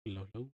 Hello, hello.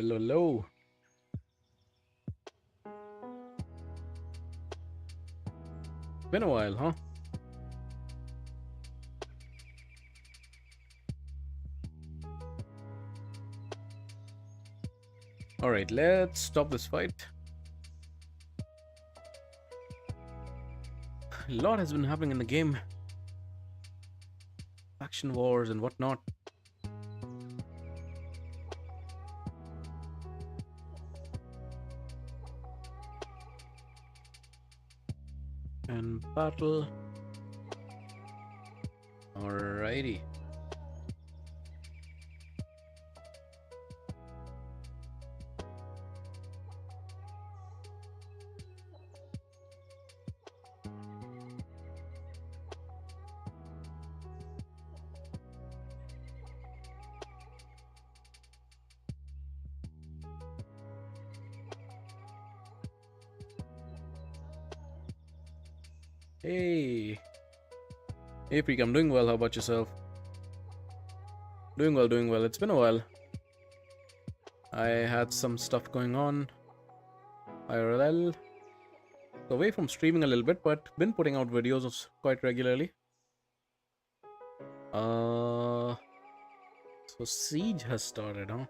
Hello, hello. Been a while, huh? Alright, let's stop this fight. A lot has been happening in the game. Faction wars and whatnot. And battle. Alrighty. Hey. Hey, Preek, I'm doing well. How about yourself? Doing well, doing well. It's been a while. I had some stuff going on. IRL. So away from streaming a little bit, but been putting out videos quite regularly. So Siege has started, huh?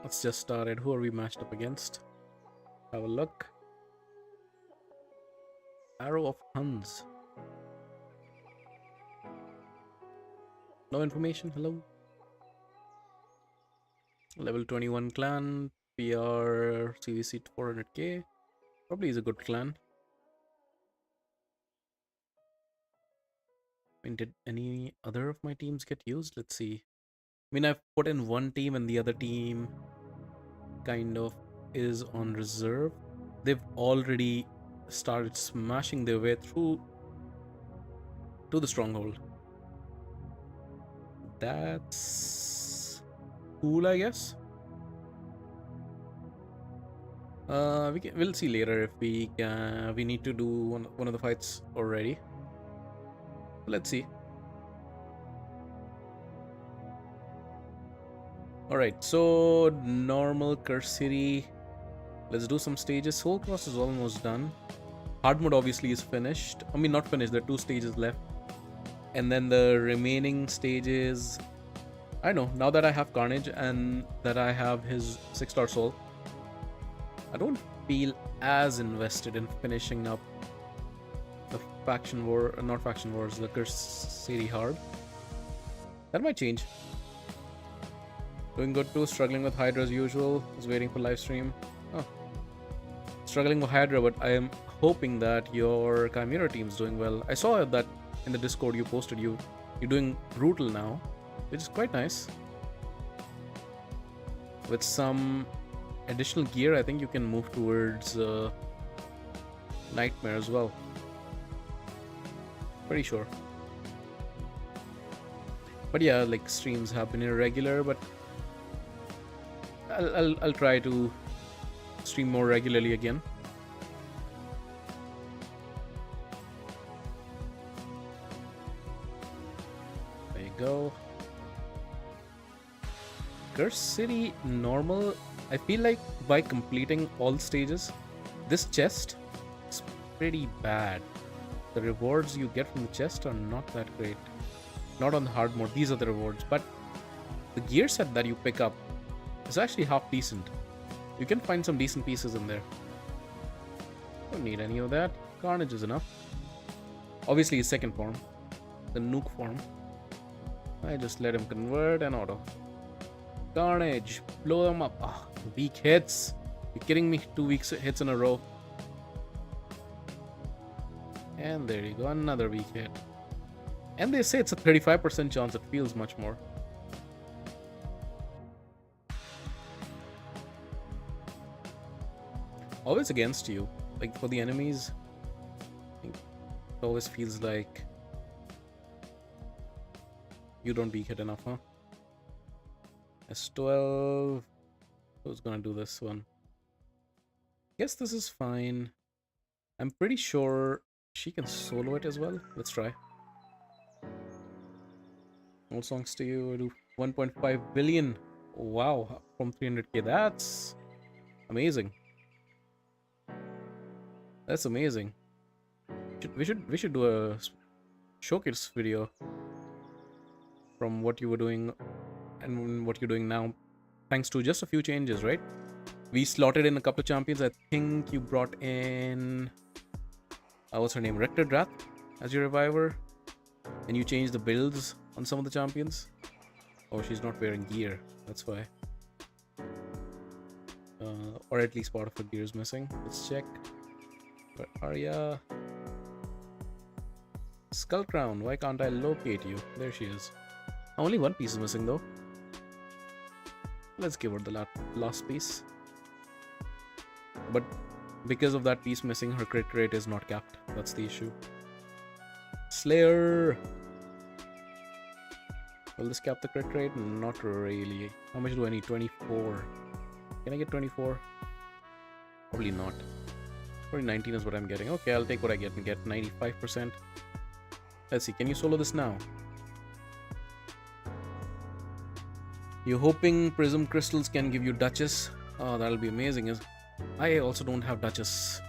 Let's just started. Who are we matched up against? Have a look. Arrow of Huns. No information. Hello. Level 21 clan. PR CVC 400k. Probably is a good clan. I mean, did any other of my teams get used? Let's see. I mean, I've put in one team and the other team kind of is on reserve. They've already started smashing their way through to the stronghold. That's cool, I guess. We'll see later if we need to do one of the fights already. Let's see. Alright, so normal Curse City. Let's do some stages. Soul Cross is almost done. Hard mode obviously is finished. I mean, not finished. There are 2 stages left. And then the remaining stages, I know, now that I have Carnage and that I have his 6-star soul, I don't feel as invested in finishing up the faction war, not faction wars, the Curse City hard. That might change. Doing good too, struggling with Hydra as usual. Was waiting for live stream. Oh. Struggling with Hydra, but I am hoping that your Chimera team's doing well. I saw that in the Discord you posted you're doing brutal now, which is quite nice. With some additional gear, I think you can move towards Nightmare as well. Pretty sure. But yeah, like streams have been irregular, but I'll try to stream more regularly again. There you go. Curse City normal. I feel like by completing all stages, this chest is pretty bad. The rewards you get from the chest are not that great. Not on the hard mode. These are the rewards, but the gear set that you pick up is actually half decent. You can find some decent pieces in there. Don't need any of that. Carnage is enough. Obviously his second form, the nuke form. I just let him convert and auto. Carnage, blow them up. Ah, weak hits. You're kidding me? 2 weak hits in a row. And there you go, another weak hit. And they say it's a 35% chance. It feels much more. Always against you. Like for the enemies, it always feels like you don't weak hit enough, huh? S12. Who's gonna do this one? Guess this is fine. I'm pretty sure she can solo it as well. Let's try. All songs to you. 1.5 billion. Wow, from 300k. That's amazing. That's amazing. We should do a showcase video from what you were doing and what you're doing now, thanks to just a few changes, right? We slotted in a couple of champions. I think you brought in what's her name, Rector Drath as your reviver, and you changed the builds on some of the champions. Oh, she's not wearing gear, that's why. Or at least part of her gear is missing. Let's check. Where are ya? Skull Crown, why can't I locate you? There she is. Only one piece is missing though. Let's give her the last piece. But because of that piece missing, her crit rate is not capped. That's the issue. Slayer! Will this cap the crit rate? Not really. How much do I need? 24. Can I get 24? Probably not. Probably 19 is what I'm getting. Okay, I'll take what I get and get 95%. Let's see, can you solo this now? You're hoping Prism Crystals can give you Duchess? Oh, that'll be amazing. I also don't have Duchess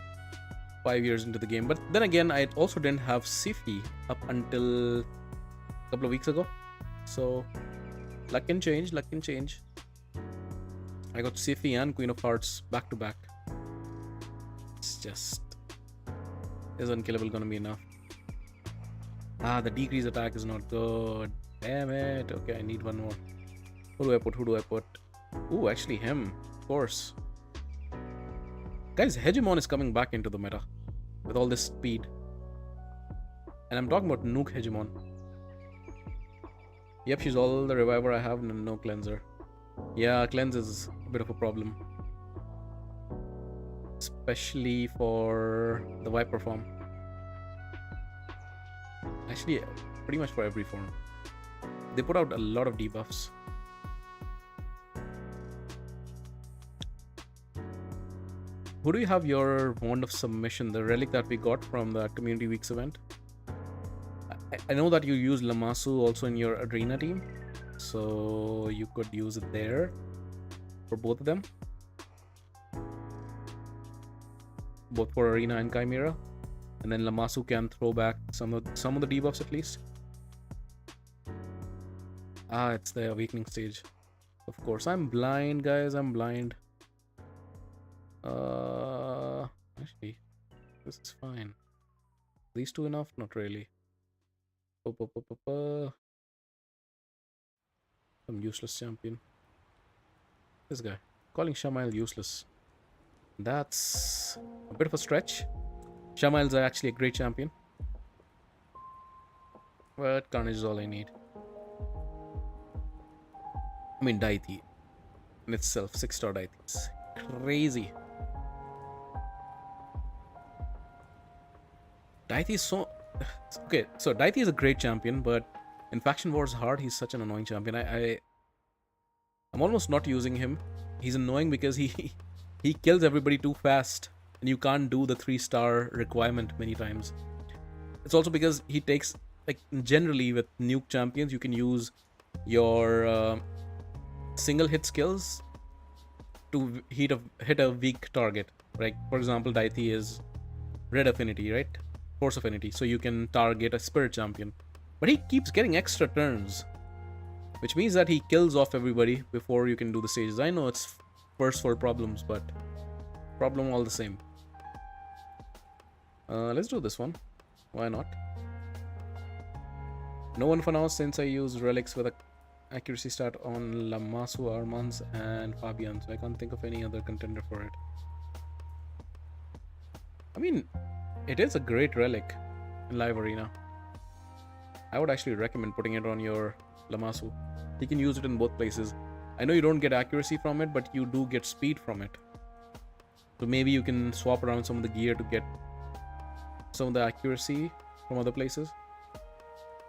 5 years into the game. But then again, I also didn't have Siphi up until a couple of weeks ago. So, luck can change, luck can change. I got Siphi and Queen of Hearts back to back. It's just... Is unkillable gonna be enough? Ah, the decrease attack is not good. Damn it. Okay, I need one more. Who do I put? Who do I put? Ooh, actually him. Of course. Guys, Hegemon is coming back into the meta with all this speed. And I'm talking about Nuke Hegemon. Yep, she's all the reviver I have and no cleanser. Yeah, cleanse is a bit of a problem. Especially for the Viper form. Actually, pretty much for every form. They put out a lot of debuffs. Who do you have your Wand of Submission, the relic that we got from the Community Weeks event? I know that you use Lammasu also in your Arena team, so you could use it there for both of them. Both for Arena and Chimera. And then Lammasu can throw back some of the debuffs at least. Ah, it's the Awakening stage. Of course, I'm blind, guys. I'm blind. Actually, this is fine. These two enough? Not really. Some useless champion. This guy. Calling Shamael useless. That's a bit of a stretch. Shamael's actually a great champion. But Carnage is all I need. I mean, Daithi in itself, 6-star Daithi. It's crazy. Daithi is so... Okay, so Daithi is a great champion, but in Faction Wars Hard, he's such an annoying champion. I'm almost not using him. He's annoying because he kills everybody too fast, and you can't do the 3-star requirement many times. It's also because he takes, like, generally with nuke champions, you can use your single hit skills to hit a weak target. Like, for example, Daithi is red affinity, right? Force affinity, so you can target a spirit champion. But he keeps getting extra turns, which means that he kills off everybody before you can do the stages. I know it's first world problems, but problem all the same. Let's do this one. Why not? No one for now, since I use relics with a accuracy stat on Lammasu, Armans, and Fabian, so I can't think of any other contender for it. I mean, it is a great relic in Live Arena. I would actually recommend putting it on your Lammasu. You can use it in both places. I know you don't get accuracy from it, but you do get speed from it. So maybe you can swap around some of the gear to get some of the accuracy from other places.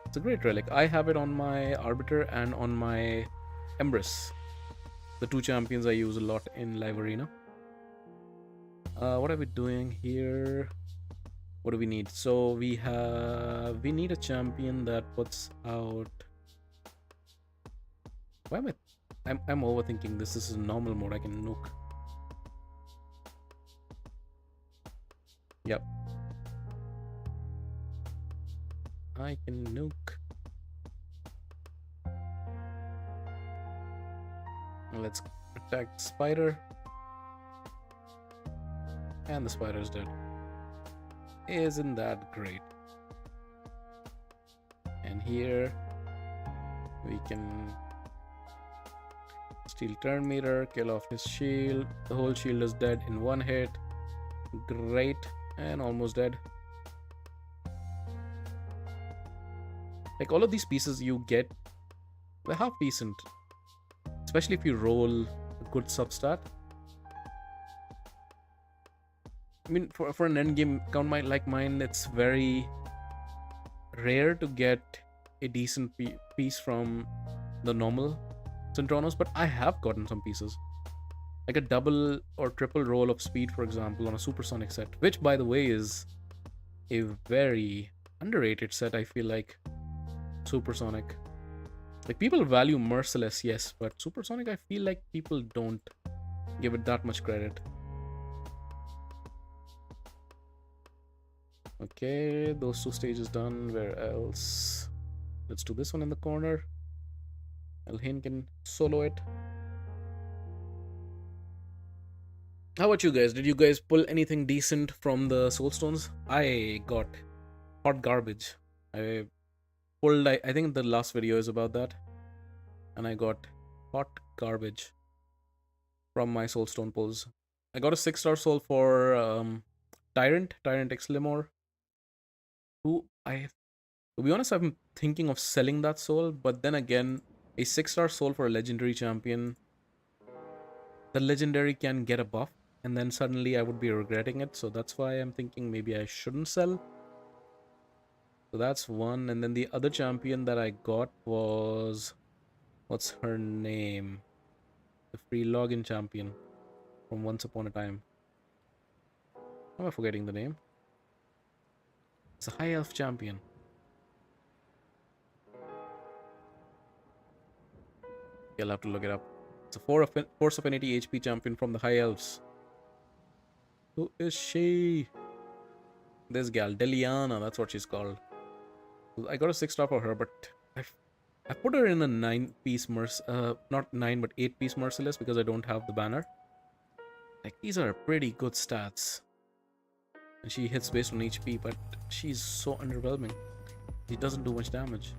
It's a great relic. I have it on my Arbiter and on my Empress. The two champions I use a lot in Live Arena. What are we doing here? What do we need? So we need a champion that puts out Why am I'm overthinking this. This is normal mode. I can nuke. Yep. I can nuke. Let's attack the spider. And the spider's dead. Isn't that great? And here we can steal turn meter, kill off his shield. The whole shield is dead in one hit. Great. And almost dead. Like all of these pieces you get, they're half decent. Especially if you roll a good substat. I mean, for an endgame count like mine, it's very rare to get a decent piece from the normal Centronos, but I have gotten some pieces. Like a double or triple roll of speed, for example, on a supersonic set, which, by the way, is a very underrated set, I feel like. Supersonic. Like, people value Merciless, yes, but Supersonic, I feel like people don't give it that much credit. Okay, those two stages done. Where else? Let's do this one in the corner. Elhain can solo it. How about you guys? Did you guys pull anything decent from the Soulstones? I got hot garbage. I pulled, I think the last video is about that. And I got hot garbage from my Soulstone pulls. I got a 6-star soul for Tyrant X Limor. Who to be honest, I'm thinking of selling that soul, but then again, a 6-star soul for a legendary champion, the legendary can get a buff, and then suddenly I would be regretting it, so that's why I'm thinking maybe I shouldn't sell. So that's one, and then the other champion that I got was, what's her name? The free login champion from Once Upon a Time. How am I forgetting the name? It's a high elf champion. You'll have to look it up. It's a Force Affinity HP champion from the high elves. Who is she? This gal, Deliana, that's what she's called. I got a 6-star for her, but I put her in a 9-piece not 9 but 8-piece Merciless because I don't have the banner. Like, these are pretty good stats. And she hits based on HP, but she's so underwhelming. She doesn't do much damage.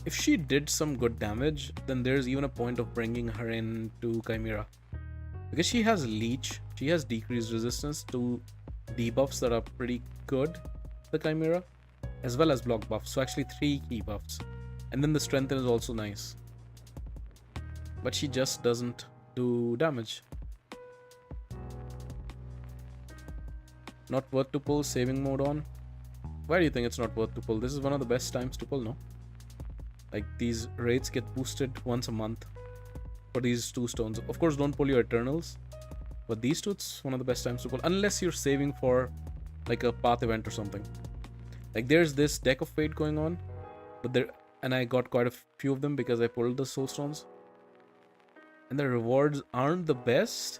If she did some good damage, then there's even a point of bringing her into Chimera. Because she has Leech, she has decreased resistance to debuffs that are pretty good, the Chimera, as well as block buffs. So actually 3 key buffs. And then the strengthen is also nice. But she just doesn't do damage. Not worth to pull, saving mode on. Why do you think it's not worth to pull? This is one of the best times to pull, no? Like, these raids get boosted once a month for these 2 stones. Of course, don't pull your Eternals, but these 2, it's one of the best times to pull, unless you're saving for like a path event or something. Like, there's this Deck of Fate going on, and I got quite a few of them because I pulled the Soulstones. And the rewards aren't the best,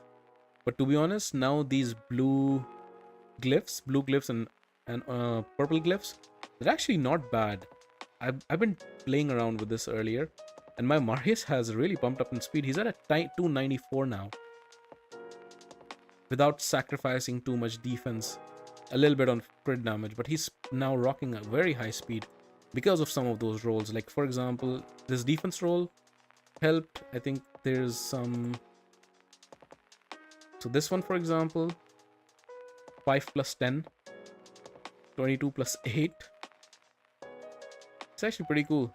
but to be honest, now these blue glyphs and purple glyphs, they're actually not bad. I've been playing around with this earlier, and my Marius has really pumped up in speed. He's at a 294 now, without sacrificing too much defense. A little bit on crit damage, but he's now rocking a very high speed because of some of those rolls. Like, for example, this defense roll helped. I think there's some... So this one, for example, 5 plus 10, 22 plus 8. It's actually pretty cool,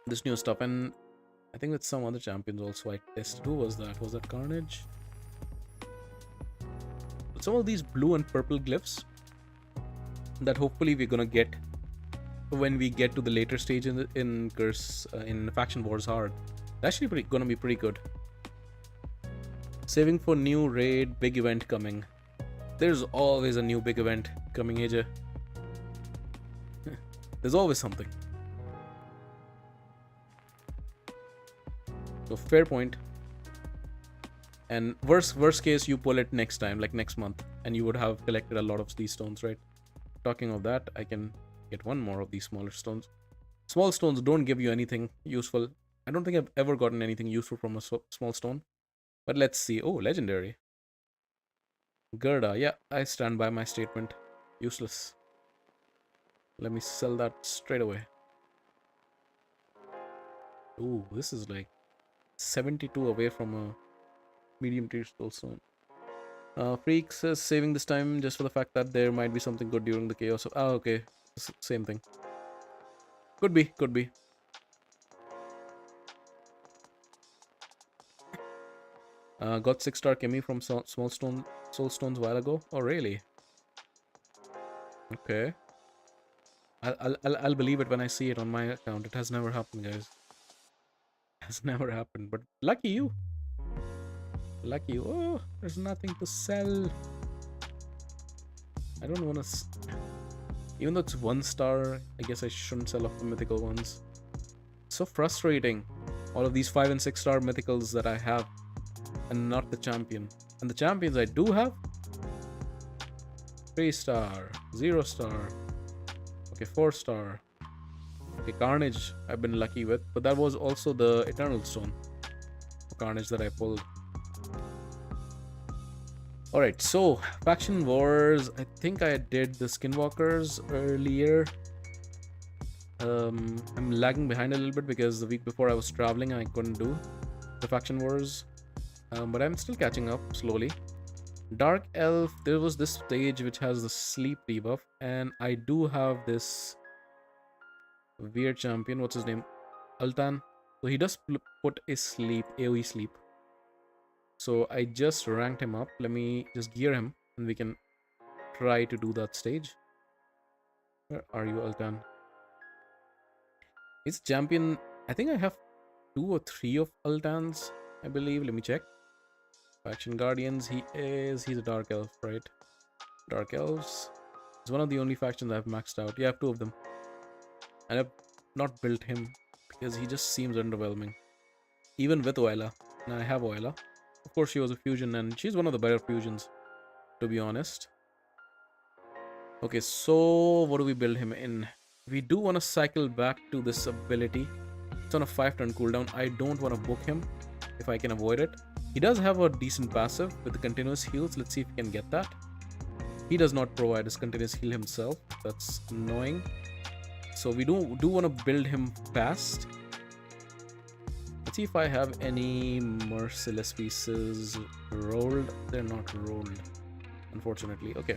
this new stuff. And I think with some other champions also I tested. Who was that? Was that Carnage? But some of these blue and purple glyphs that hopefully we're gonna get when we get to the later stage in Curse in Faction Wars Hard. That's actually gonna be pretty good. Saving for new raid, big event coming. There's always a new big event coming, AJ. There's always something. So fair point. And worst case, you pull it next time, like next month, and you would have collected a lot of these stones, right? Talking of that, I can get one more of these smaller stones. Small stones don't give you anything useful. I don't think I've ever gotten anything useful from a small stone. But let's see. Oh, legendary. Gerda. Yeah, I stand by my statement. Useless. Let me sell that straight away. Ooh, this is like 72 away from a medium tier stone. Freaks is saving this time just for the fact that there might be something good during the chaos. Ah, okay. Same thing. Could be, could be. Got 6-star Kimmy from Soul Stones a while ago. Oh, really? Okay. I'll believe it when I see it on my account. It has never happened, guys. It has never happened. But lucky you. Lucky you. Oh, there's nothing to sell. I don't want to... Even though it's 1-star, I guess I shouldn't sell off the mythical ones. It's so frustrating. All of these 5 and 6-star mythicals that I have. And not the champion. And the champions I do have. 3-star. 0-star. Okay, 4-star. Okay, Carnage I've been lucky with. But that was also the Eternal Stone. Carnage that I pulled. Alright, so Faction Wars. I think I did the Skinwalkers earlier. I'm lagging behind a little bit because the week before I was traveling and I couldn't do the Faction Wars. But I'm still catching up slowly. Dark Elf, there was this stage which has the sleep debuff, and I do have this weird champion. What's his name? Altan. So he does put a sleep, AoE sleep. So I just ranked him up. Let me just gear him and we can try to do that stage. Where are you, Altan? It's champion. I think I have 2 or 3 of Altans, I believe. Let me check. Faction Guardians, he's a Dark Elf, right? Dark Elves. It's one of the only factions I've maxed out. Yeah, I have 2 of them. And I've not built him because he just seems underwhelming. Even with Oila. And I have Oila. Of course, she was a fusion and she's one of the better fusions, to be honest. Okay, so what do we build him in? We do want to cycle back to this ability. It's on a 5-turn cooldown. I don't want to book him if I can avoid it. He does have a decent passive with the continuous heals. Let's see if we can get that. He does not provide his continuous heal himself. That's annoying. So we do want to build him fast. Let's see if I have any merciless pieces rolled. They're not rolled, unfortunately. Okay,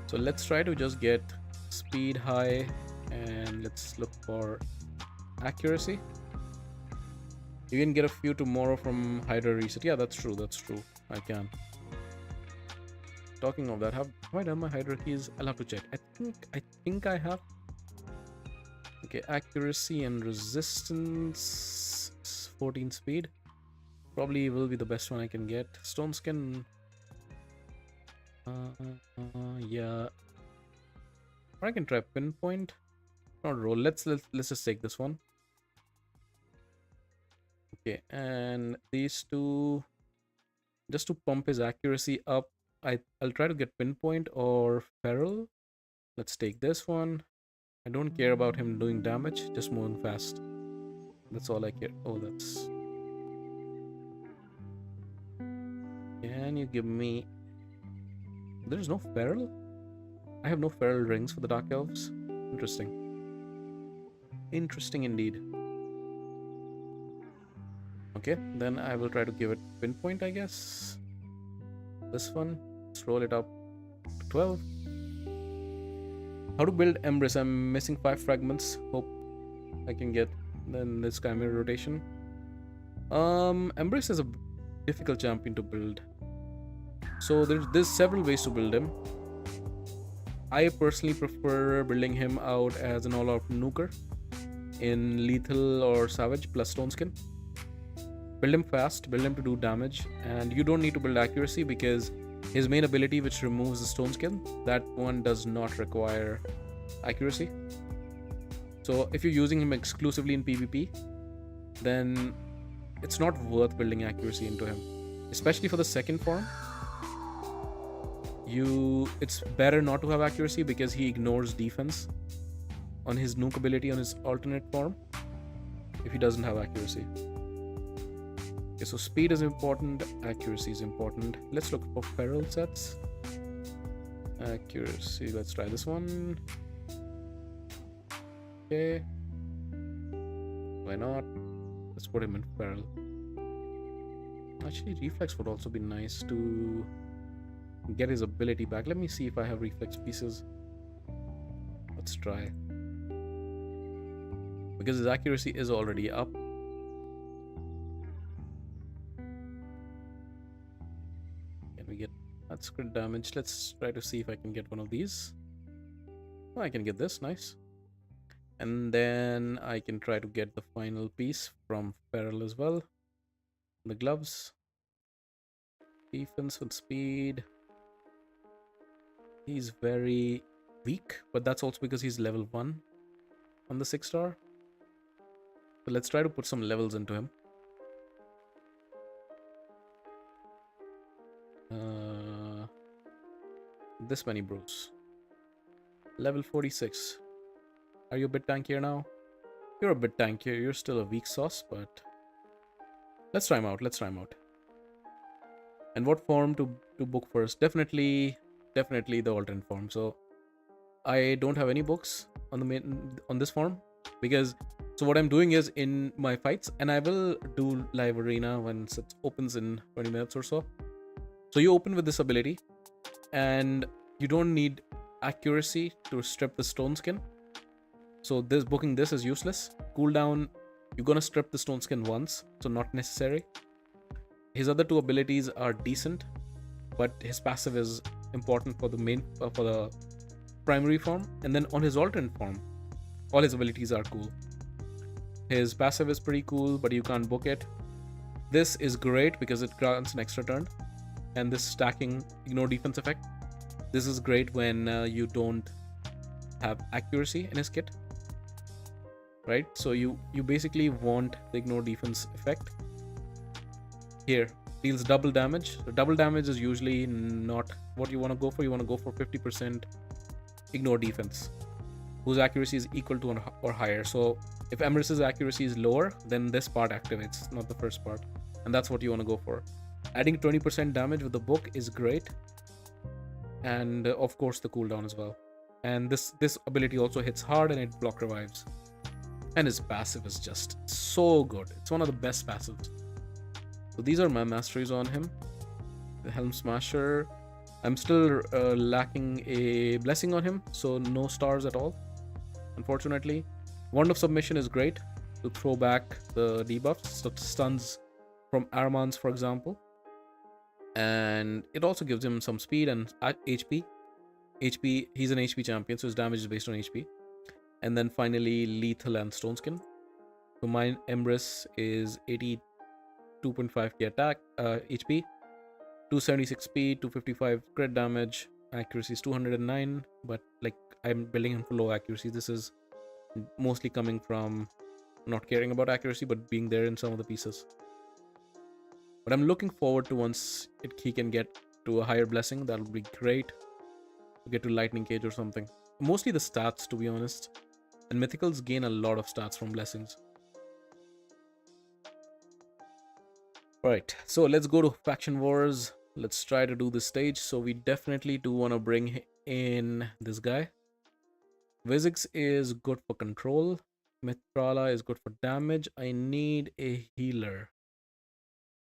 so let's try to just get speed high and let's look for accuracy. You can get a few tomorrow from Hydra Reset. Yeah, that's true. That's true. I can. Talking of that, have I done my Hydra keys? I'll have to check. I think I have. Okay, accuracy and resistance. 14 speed. Probably will be the best one I can get. Stone skin. Yeah. Or I can try pinpoint. Not roll. Let's just take this one. Okay, and these 2, just to pump his accuracy up, I'll try to get pinpoint or feral. Let's take this one. I don't care about him doing damage, just moving fast. That's all I care. Oh, that's... Can you give me... There's no feral? I have no feral rings for the Dark Elves. Interesting. Interesting indeed. Okay, then I will try to give it pinpoint, I guess. This one. Let's roll it up to 12. How to build Embrace? I'm missing 5 fragments. Hope I can get then this Chimera rotation. Embrace is a difficult champion to build. So there's several ways to build him. I personally prefer building him out as an all-out nuker in lethal or savage plus stone skin. Build him fast, build him to do damage, and you don't need to build accuracy because his main ability, which removes the stone skin, that one does not require accuracy. So if you're using him exclusively in PvP, then it's not worth building accuracy into him, especially for the second form. It's better not to have accuracy because he ignores defense on his nuke ability on his alternate form if he doesn't have accuracy. Okay, so speed is important, accuracy is important. Let's look for feral sets. Accuracy, let's try this one. Okay, why not? Let's put him in feral. Actually, reflex would also be nice to get his ability back. Let me see if I have reflex pieces. Let's try. Because his accuracy is already up. Can we get that's crit damage? Let's try to see if I can get one of these. Oh, I can get this, nice. And then I can try to get the final piece from feral as well. The gloves. Defense with speed. He's very weak, but that's also because he's level 1 on the 6-star. So let's try to put some levels into him. This many bros. Level 46. Are you a bit tankier now? You're a bit tankier. You're still a weak sauce, but let's try him out. Let's try him out. And what form to book first? Definitely the alternate form. So I don't have any books on this form because so what I'm doing is in my fights, and I will do live arena once it opens in 20 minutes or so. So you open with this ability, and you don't need accuracy to strip the stone skin. So booking this is useless. Cooldown, you're gonna strip the stone skin once, so not necessary. His other two abilities are decent, but his passive is important for the main for the primary form. And then on his alternate form, all his abilities are cool. His passive is pretty cool, but you can't book it. This is great because it grants an extra turn, and this stacking ignore defense effect. This is great when you don't have accuracy in his kit, right? So you basically want the ignore defense effect. Here, deals double damage. So double damage is usually not what you want to go for. You want to go for 50% ignore defense, whose accuracy is equal to or higher. So if Emrys's accuracy is lower, then this part activates, not the first part. And that's what you want to go for. Adding 20% damage with the book is great. And of course the cooldown as well. And this ability also hits hard and it block revives. And his passive is just so good. It's one of the best passives. So these are my masteries on him. The Helm Smasher. I'm still lacking a blessing on him, so no stars at all, unfortunately. Wand of Submission is great to throw back the debuffs, so stuns from Aramans, for example. And it also gives him some speed and HP. He's an HP champion, so his damage is based on HP. And then finally, Lethal and Stone Skin. So my Emrys is 82.5k attack, HP, 276 speed, 255 crit damage, accuracy is 209, but like I'm building him for low accuracy. This is mostly coming from not caring about accuracy, but being there in some of the pieces. But I'm looking forward to once he can get to a higher blessing. That would be great. To get to Lightning Cage or something. Mostly the stats, to be honest. And Mythicals gain a lot of stats from blessings. Right, so let's go to Faction Wars. Let's try to do this stage. So we definitely do want to bring in this guy. Vizix is good for control. Mithrala is good for damage. I need a healer.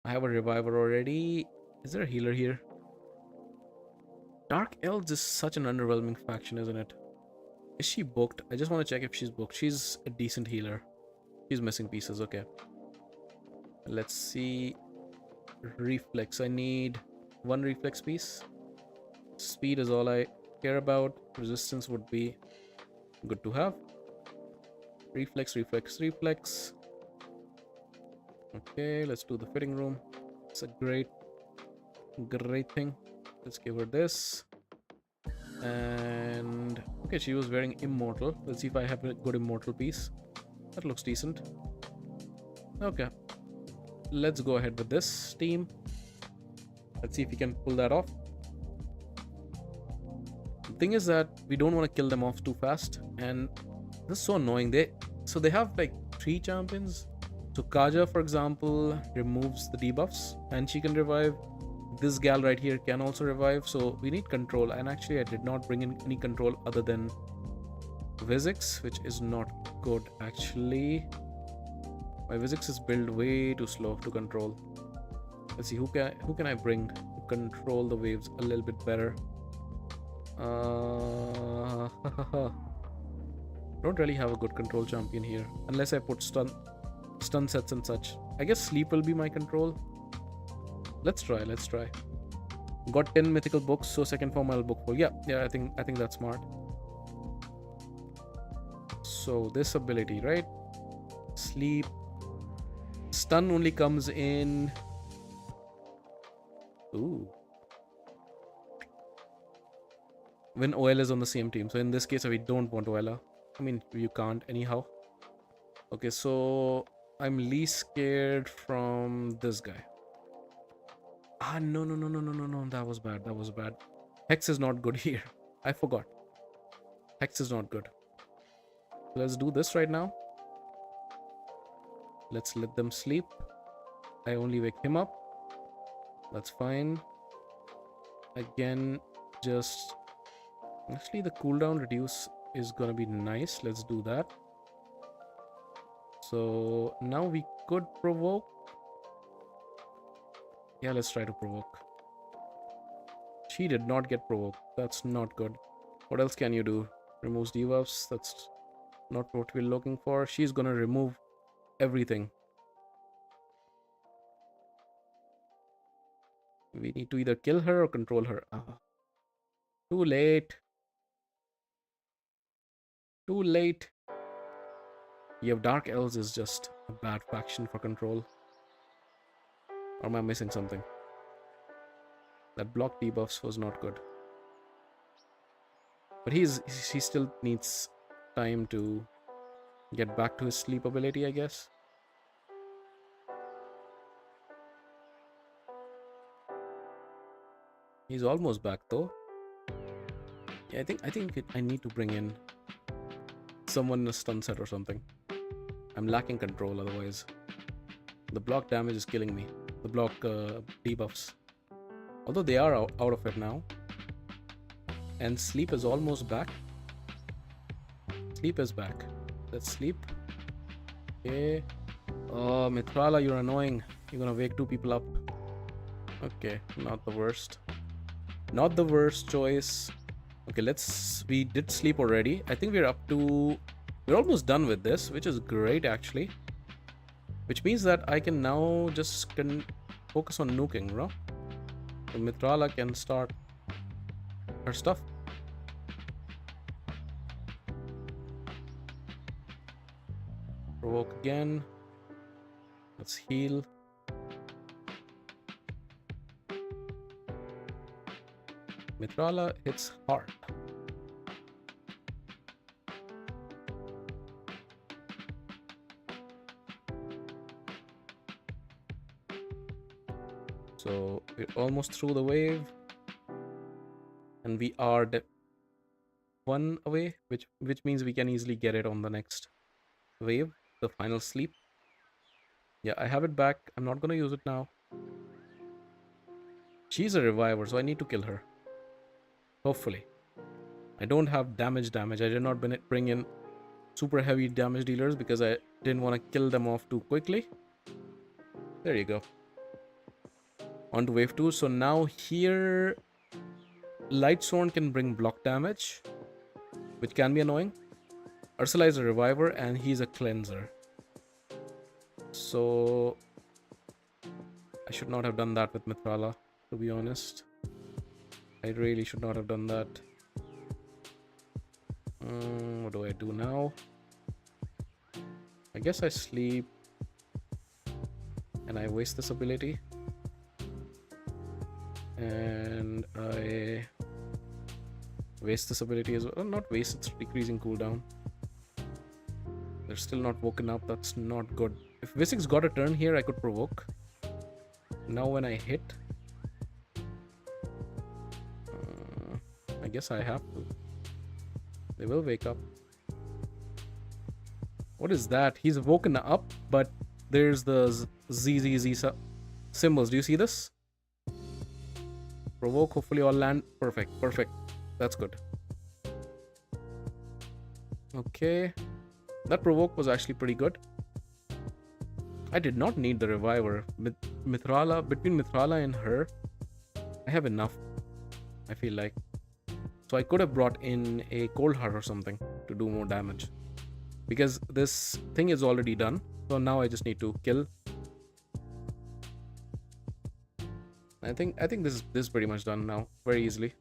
I have a reviver already. Is there a healer here? Dark Elves is such an underwhelming faction, isn't it? Is she booked? I just want to check if she's booked. She's a decent healer. She's missing pieces, okay. Let's see. Reflex. I need one reflex piece. Speed is all I care about. Resistance would be good to have. Reflex, reflex, reflex. Okay, let's do the fitting room. It's a great thing. Let's give her this. And okay, she was wearing immortal. Let's see if I have a good immortal piece. That looks decent. Okay. let's go ahead with this team. Let's see if we can pull that off. The thing is that we don't want to kill them off too fast, and this is so annoying. They have like 3 champions. So Kaja, for example, removes the debuffs and she can revive. This gal right here can also revive, so we need control. And actually I did not bring in any control other than Vizix, which is not good actually. My Vizix is built way too slow to control. Let's see, who can I bring to control the waves a little bit better? Don't really have a good control champion here unless I put stun sets and such. I guess sleep will be my control. Let's try. Got 10 mythical books, so second form I'll book full. Yeah, I think that's smart. So this ability, right? Sleep. Stun only comes in. Ooh. When OL is on the same team. So in this case, we don't want OL. I mean, you can't anyhow. Okay, so I'm least scared from this guy. No. That was bad. Hex is not good here. I forgot. Hex is not good. Let's do this right now. Let's let them sleep. I only wake him up. That's fine. Again, just... Actually, the cooldown reduce is gonna be nice. Let's do that. So now we could provoke. Yeah, let's try to provoke. She did not get provoked. That's not good. What else can you do? Removes debuffs. That's not what we're looking for. She's gonna remove everything. We need to either kill her or control her. Too late. Too late. Yeah, Dark Elves is just a bad faction for control. Or am I missing something? That block debuffs was not good. But he still needs time to get back to his sleep ability, I guess. He's almost back though. Yeah, I think I need to bring in someone in a stun set or something. I'm lacking control otherwise. The block damage is killing me. The block debuffs. Although they are out of it now. And sleep is almost back. Sleep is back. Let's sleep. Okay. Oh, Mithrala, you're annoying. You're gonna wake 2 people up. Okay, not the worst. Not the worst choice. Okay, we did sleep already. I think we're almost done with this, which is great actually. Which means that I can now just focus on nuking, bro. So Mithrala can start her stuff. Provoke again. Let's heal. Mithrala hits hard. So we're almost through the wave. And we are 1 away, which means we can easily get it on the next wave, the final sleep. Yeah, I have it back. I'm not gonna use it now. She's a reviver, so I need to kill her. Hopefully. I don't have damage. I did not bring in super heavy damage dealers because I didn't want to kill them off too quickly. There you go. On to wave 2. So now here Lightsworn can bring block damage, which can be annoying. Ursula is a reviver and he's a cleanser. So I should not have done that with Mithrala, to be honest. I really should not have done that. What do I do now? I guess I sleep and I waste this ability. And I waste this ability as well. Not waste, it's decreasing cooldown. They're still not woken up. That's not good. If Vizix got a turn here, I could provoke. Now when I hit, I guess I have to. They will wake up. What is that? He's woken up, but there's the ZZZ symbols. Do you see this? Provoke, hopefully all land. Perfect, perfect. That's good. Okay. That provoke was actually pretty good. I did not need the reviver. Mithrala, between Mithrala and her, I have enough, I feel like. So I could have brought in a Cold Heart or something to do more damage. Because this thing is already done. So now I just need to kill. I think this is pretty much done now, very easily.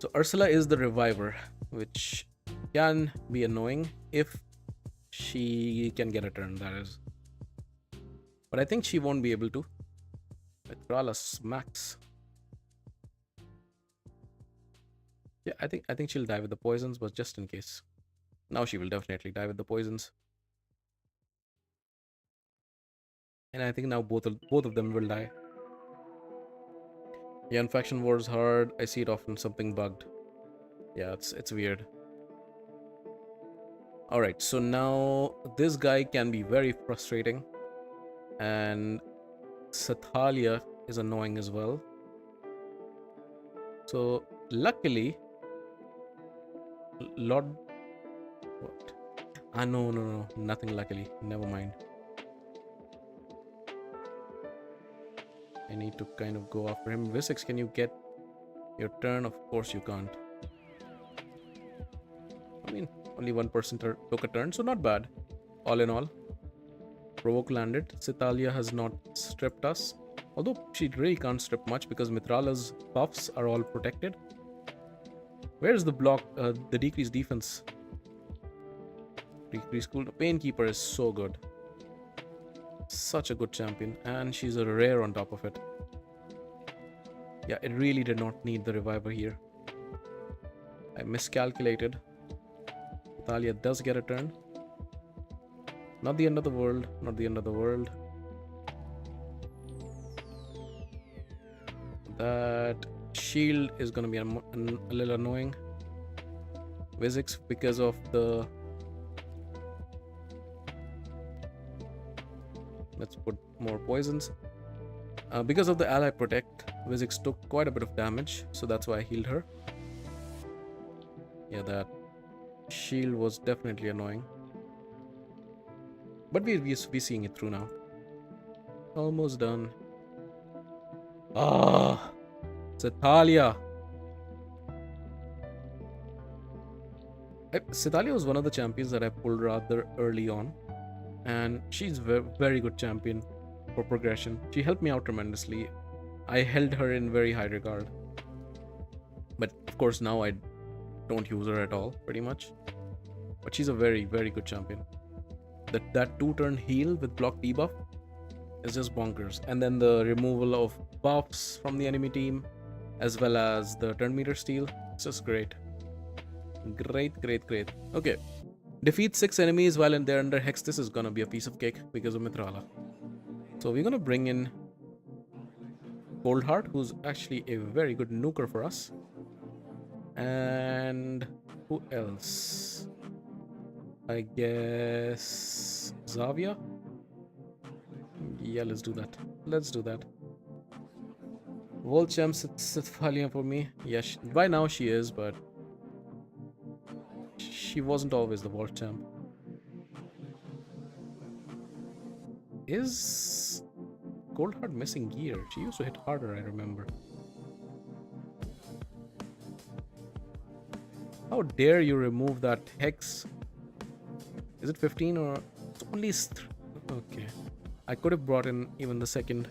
So Ursula is the reviver, which can be annoying if she can get a turn, that is. But I think she won't be able to. Mithrala smacks. Yeah, I think she'll die with the poisons, but just in case. Now she will definitely die with the poisons. And I think now both of them will die. Yeah, Infection War is hard. I see it often something bugged. Yeah, it's weird. Alright, so now this guy can be very frustrating. And Sathalia is annoying as well. So luckily Lord... What? Ah, no. Nothing luckily. Never mind. I need to kind of go after him. Vysix, can you get your turn? Of course you can't. I mean, only one person took a turn, so not bad. All in all. Provoke landed. Sathalia has not stripped us. Although she really can't strip much because Mithrala's buffs are all protected. Where's the block? The decreased defense. Decreased cooldown. Painkeeper is so good. Such a good champion. And she's a rare on top of it. Yeah, it really did not need the reviver here. I miscalculated. Thalia does get a turn. Not the end of the world. Not the end of the world. That shield is going to be a little annoying. Vysix, because of the... Let's put more poisons. Because of the ally protect, Vysix took quite a bit of damage, so that's why I healed her. Yeah, that shield was definitely annoying. But we're seeing it through now. Almost done. Ah, Sathalia. Sathalia was one of the champions that I pulled rather early on. And she's a very good champion for progression. She helped me out tremendously. I held her in very high regard. But of course now I don't use her at all, pretty much. But she's a very good champion. That 2-turn heal with block debuff is just bonkers. And then the removal of buffs from the enemy team, as well as the turn meter steal. It's just great. Great. Okay. Defeat 6 enemies while they're under hex. This is gonna be a piece of cake because of Mithrala. So we're gonna bring in Cold Heart, who's actually a very good nuker for us. And who else? I guess Xayah? Yeah, let's do that. World champ Sathalia for me. Yeah, by now she is, but she wasn't always the world champ. Is Coldheart missing gear? She used to hit harder, I remember. How dare you remove that hex? Is it 15 or... It's only... Okay. I could have brought in even the second.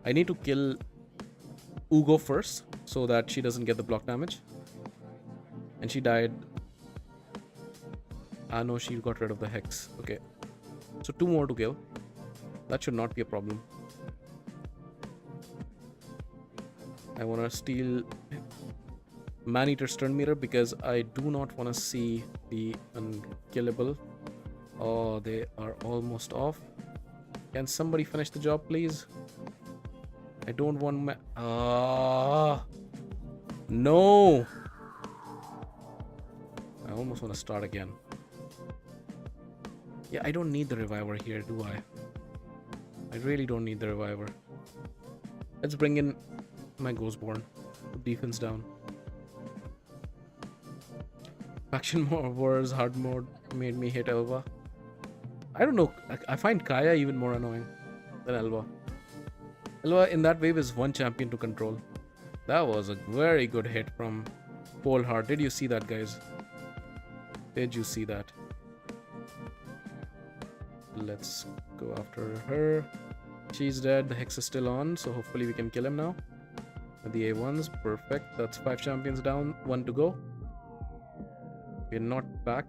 I need to kill Ugo first, so that she doesn't get the block damage. And she died. Ah no, she got rid of the hex. Okay. So 2 more to kill. That should not be a problem. I want to steal Man-Eater Stern Meter because I do not want to see the unkillable. Oh, they are almost off. Can somebody finish the job, please? I don't want my... no! I almost want to start again. Yeah, I don't need the reviver here, do I? I really don't need the reviver. Let's bring in my Ghostborn. Defense down. Faction Wars hard mode made me hate Elva. I don't know. I find Kaya even more annoying than Elva. Elva in that wave is one champion to control. That was a very good hit from Coldheart. Did you see that, guys? Did you see that? Let's go after her. She's dead. The Hex is still on, so hopefully we can kill him now. With the A1s. Perfect. That's 5 champions down. 1 to go. We're not back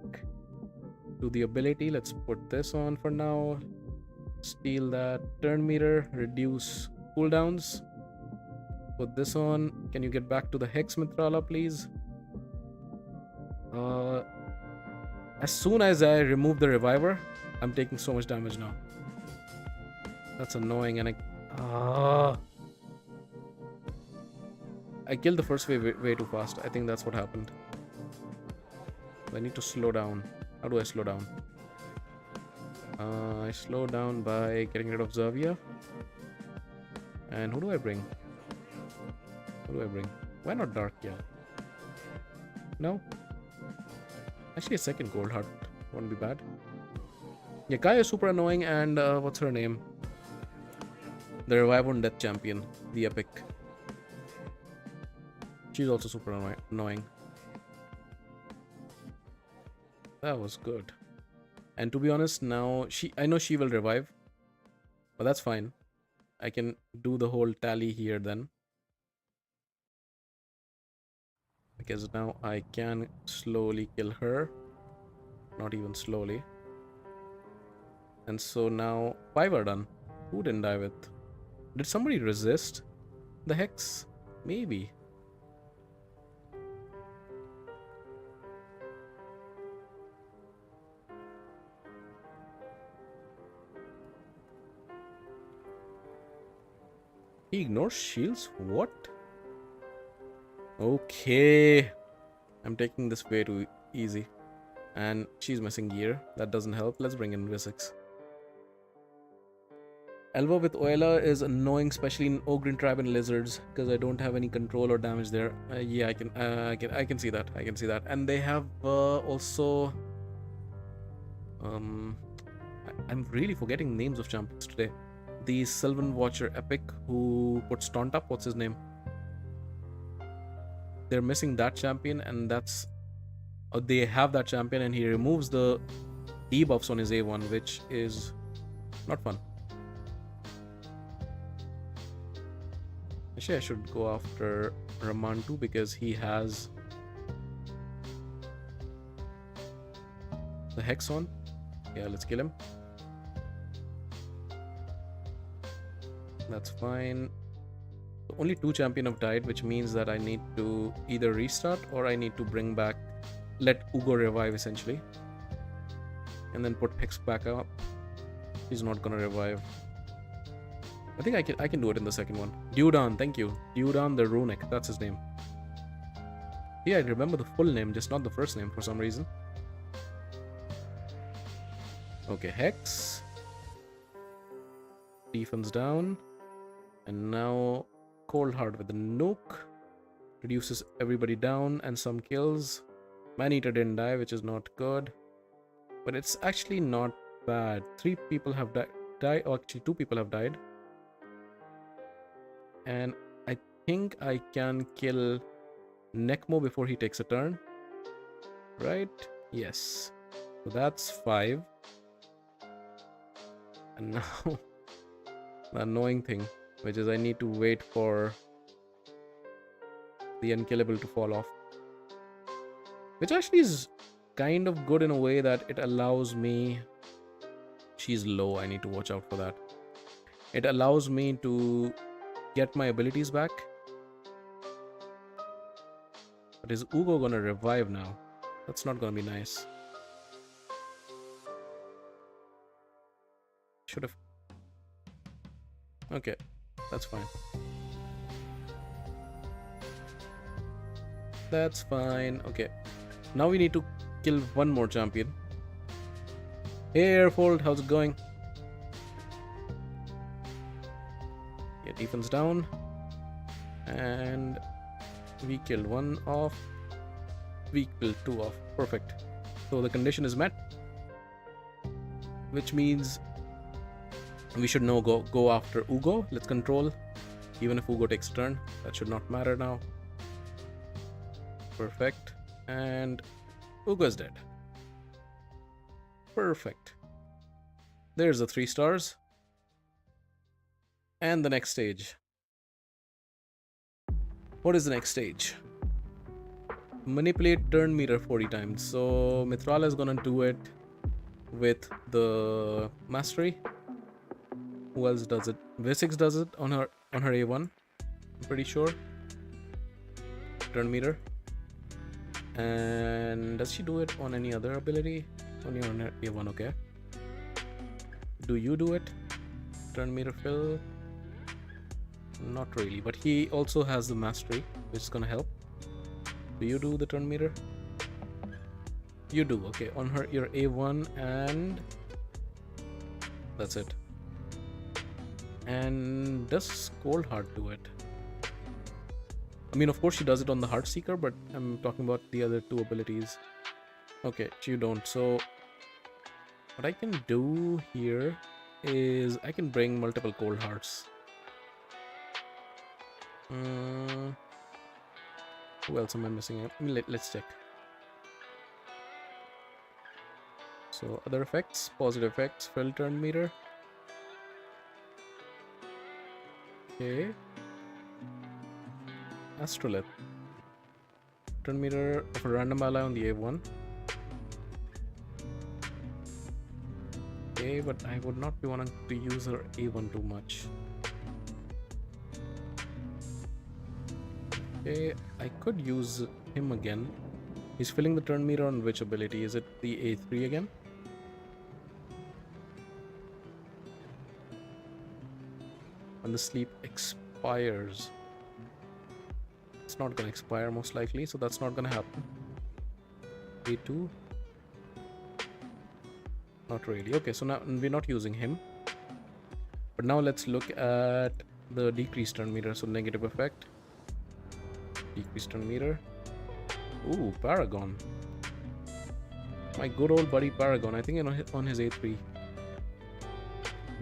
to the ability. Let's put this on for now. Steal that turn meter. Reduce cooldowns. Put this on. Can you get back to the Hex, Mithrala, please? As soon as I remove the reviver, I'm taking so much damage now. That's annoying, and I killed the first wave way too fast. I think that's what happened. I need to slow down. How do I slow down? I slow down by getting rid of Xavier. And who do I bring? Who do I bring? Why not Dark? Yeah. No? Actually, a second Coldheart won't be bad. Yeah, Kaya is super annoying, and what's her name? The Revive on Death Champion, the Epic. She's also super annoying. That was good. And to be honest, now I know she will revive, but that's fine. I can do the whole tally here then, because now I can slowly kill her. Not even slowly. And so now 5 are done. Who didn't die with? Did somebody resist the Hex? Maybe. He ignores shields? What? Okay. I'm taking this way too easy. And she's missing gear. That doesn't help. Let's bring in Visix. Elva with Oela is annoying, especially in Ogryn Tribe and Lizards, because I don't have any control or damage there. Yeah, I can see that. I can see that. And they have also... I'm really forgetting names of champions today. The Sylvan Watcher Epic who puts Taunt up. What's his name? They're missing that champion, and that's... they have that champion, and he removes the debuffs on his A1, which is not fun. Actually, I should go after Raman too, because he has the Hex on. Yeah, let's kill him. That's fine. Only 2 champions have died, which means that I need to either restart or I need to bring back, let Ugo revive essentially, and then put Hex back up. He's not gonna revive. I think I can do it in the second one. Dudan, thank you. Dudan the Runic, that's his name. Yeah, I remember the full name, just not the first name for some reason. Okay, Hex. Defense down. And now Coldheart with the nuke. Reduces everybody down and some kills. Man-Eater didn't die, which is not good. But it's actually not bad. 3 people have died. Or actually 2 people have died. And I think I can kill Nekmo before he takes a turn. Right? Yes. So that's 5. And now the annoying thing, which is I need to wait for the unkillable to fall off. Which actually is kind of good in a way that it allows me... She's low, I need to watch out for that. It allows me to get my abilities back. But is Ugo gonna revive now? That's not gonna be nice. Should have. Okay, that's fine. That's fine. Okay, now we need to kill one more champion. Hey Airfold, how's it going? Yeah, defense down. And we killed one off. We killed two off. Perfect. So the condition is met. Which means we should now go after Ugo. Let's control. Even if Ugo takes a turn, that should not matter now. Perfect. And Ugo is dead. Perfect. There's the 3 stars. And the next stage. What is the next stage? Manipulate turn meter 40 times. So Mithrala is gonna do it with the mastery. Who else does it? V6 does it on her A1. I'm pretty sure. Turn meter. And does she do it on any other ability? Only on her A1, okay. Do you do it? Turn meter fill? Not really, but he also has the mastery, which is gonna help. Do you do the turn meter? You do, okay. On her, your A1, and that's it. And does Cold Heart do it? I mean, of course she does it on the Heartseeker, but I'm talking about the other 2 abilities. Okay, you don't. So what I can do here is I can bring multiple Cold Hearts. Who else am I missing out? I mean, let's check. So other effects, positive effects, fill turn meter. Okay. Astrolith. Turn meter of a random ally on the A1. Okay, but I would not be wanting to use her A1 too much. Okay, I could use him again. He's filling the turn meter on which ability? Is it the A3 again? When the sleep expires. It's not gonna expire most likely, so that's not gonna happen. A2. Not really. Okay, so now we're not using him. But now let's look at the decreased turn meter. So negative effect. Decreased turn meter. Ooh, Paragon. My good old buddy Paragon. I think on his A3.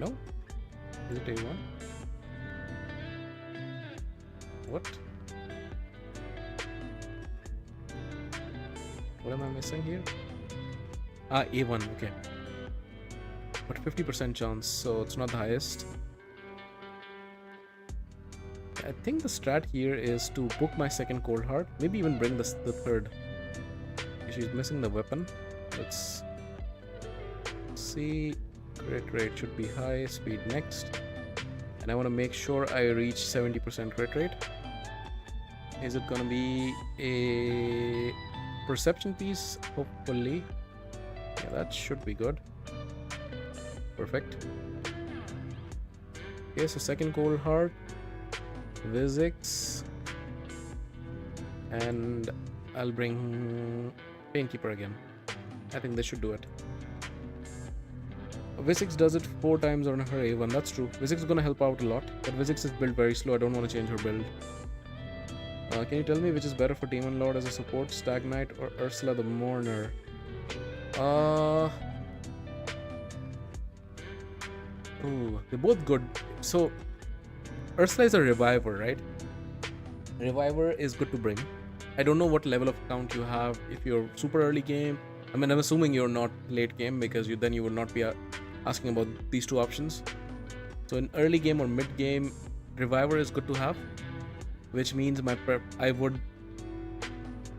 No? Is it A1? What? What am I missing here? Ah, A1, okay. But 50% chance, so it's not the highest. I think the strat here is to book my second Cold Heart. Maybe even bring the third. She's missing the weapon. Let's see. Crit rate should be high. Speed next. And I want to make sure I reach 70% crit rate. Is it gonna be a perception piece? Hopefully. Yeah, that should be good. Perfect. Okay, so second Cold Heart. Vizix. And I'll bring Painkeeper again. I think this should do it. Vizix does it 4 times on her A1. That's true. Vizix is gonna help out a lot. But Vizix is built very slow. I don't want to change her build. Can you tell me which is better for Demon Lord as a support, Stag Knight or Ursula the Mourner? Ooh, they're both good. So, Ursula is a reviver, right? Reviver is good to bring. I don't know what level of count you have. If you're super early game, I mean, I'm assuming you're not late game because then you would not be asking about these 2 options. So in early game or mid game, reviver is good to have, which means I would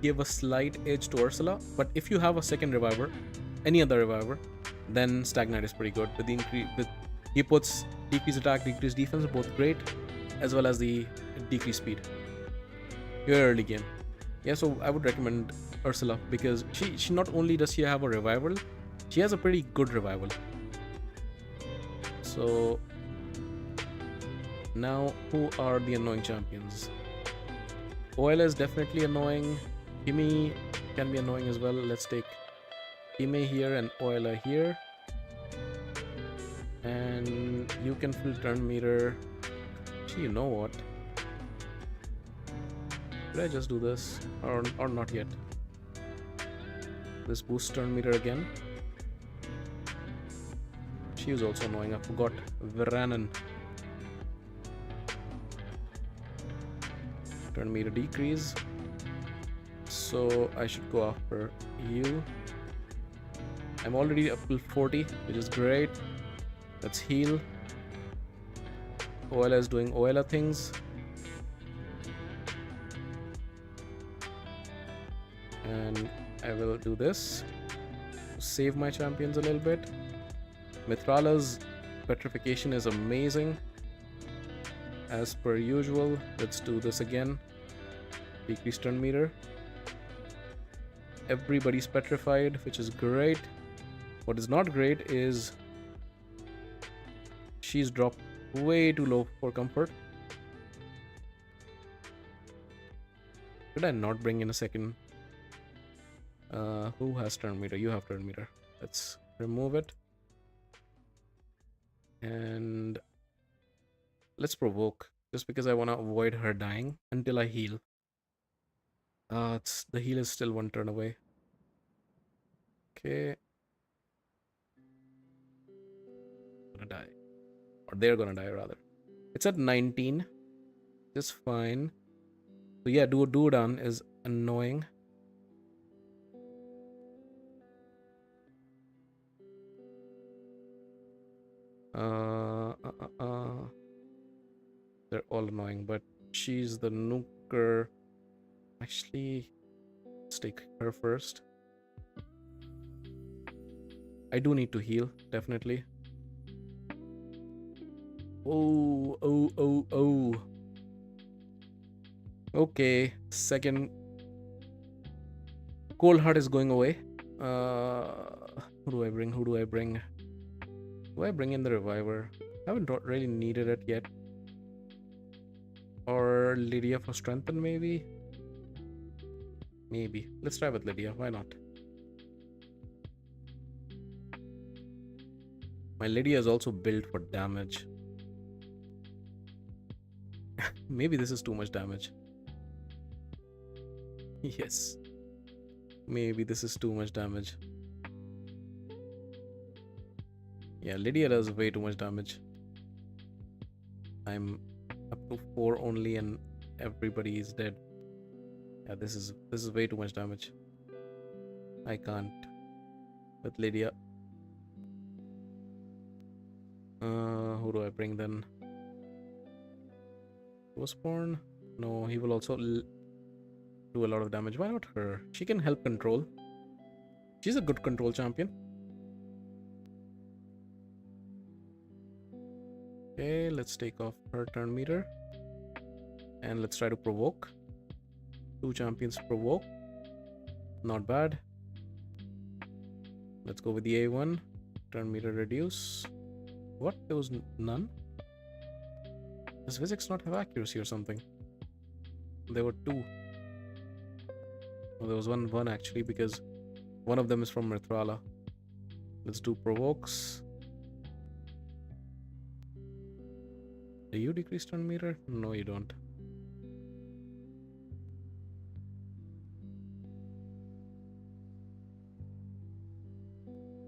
give a slight edge to Ursula. But if you have a second reviver, any other reviver, then Stag Knight is pretty good. With the he puts decreased attack, decreased defense, both great, as well as the decreased speed. You're early game. Yeah, so I would recommend Ursula because she not only does she have a revival, she has a pretty good revival. So now who are the annoying champions? Oil is definitely annoying. Kimi can be annoying as well. Let's take Kimi here and Oila here. And you can fill turn meter. Actually, you know what? Should I just do this? Or not yet? This boost turn meter again. She is also annoying. I forgot Varanen. Turn meter decrease. So I should go after you. I'm already up to 40, which is great. Let's heal. Oila is doing Oila things. And I will do this to save my champions a little bit. Mithrala's petrification is amazing. As per usual, let's do this again. Decrease turn meter. Everybody's petrified, which is great. What is not great is she's dropped way too low for comfort. Should I not bring in a second? Who has turn meter? You have turn meter. Let's remove it. And let's provoke. Just because I want to avoid her dying until I heal. The heal is still one turn away. Okay. Gonna die. Or they're gonna die rather. It's at 19. Just fine. So yeah, Duodan is annoying. They're all annoying, but she's the nuker. Actually, let's take her first. I do need to heal, definitely. Oh. Okay, second. Cold Heart is going away. Who do I bring? Do I bring in the Reviver? I haven't really needed it yet. Or Lydia for strengthen, maybe? Maybe. Let's try with Lydia. Why not? My Lydia is also built for damage. Maybe this is too much damage. Yes. Maybe this is too much damage. Yeah, Lydia does way too much damage. I'm up to 4 only and everybody is dead. Yeah, this is way too much damage. I can't with Lydia. Who do I bring then? Ghostborn? No, he will also do a lot of damage. Why not her? She can help control. She's a good control champion. Okay, let's take off her turn meter. And let's try to provoke. 2 champions provoke. Not bad. Let's go with the A1. Turn meter reduce. What? There was none? Does physics not have accuracy or something? There were 2. Oh, there was one actually, because one of them is from Mithrala. Let's do provokes. Do you decrease turn meter? No, you don't.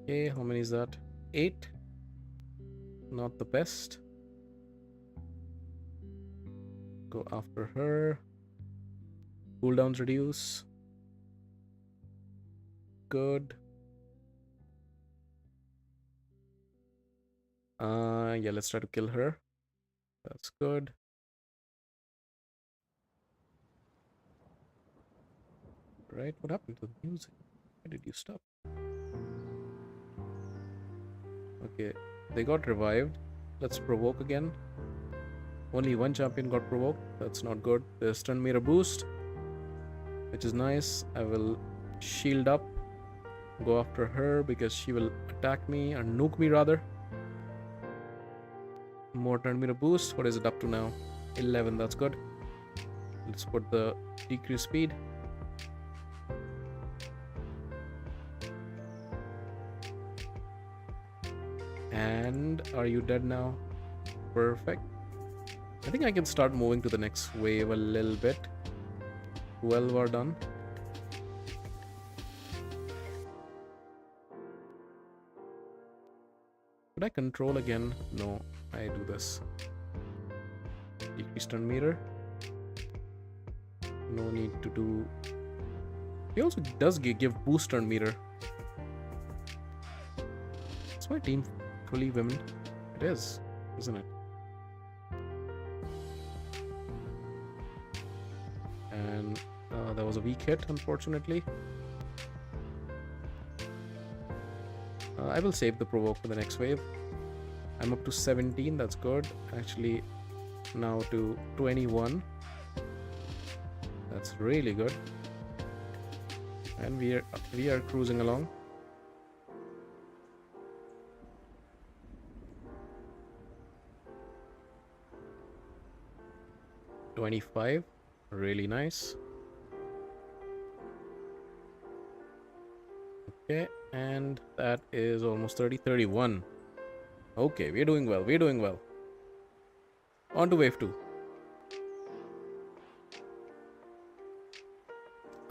Okay, how many is that? 8. Not the best. Go after her. Cooldowns reduce. Good. Yeah, let's try to kill her. That's good. Right, what happened to the music? Why did you stop? Okay, they got revived. Let's provoke again. Only one champion got provoked. That's not good. There's turn meter boost. which is nice. I will shield up, go after her because she will attack me or nuke me rather. More turn meter boost. What is it up to now? 11, that's good. Let's put the decrease speed. And are you dead now? Perfect. I think I can start moving to the next wave a little bit. 12 are done. Could I control again? No, I do this. Decrease turn meter. No need to do. He also does give boost turn meter. Is my team fully women? It is, isn't it? And that was a weak hit, unfortunately. I will save the provoke for the next wave. I'm up to 17, that's good. Actually, now to 21. That's really good. And we are cruising along. $25, really nice. Okay, and that is almost 30, 31. Okay, we're doing well, we're doing well. On to wave 2.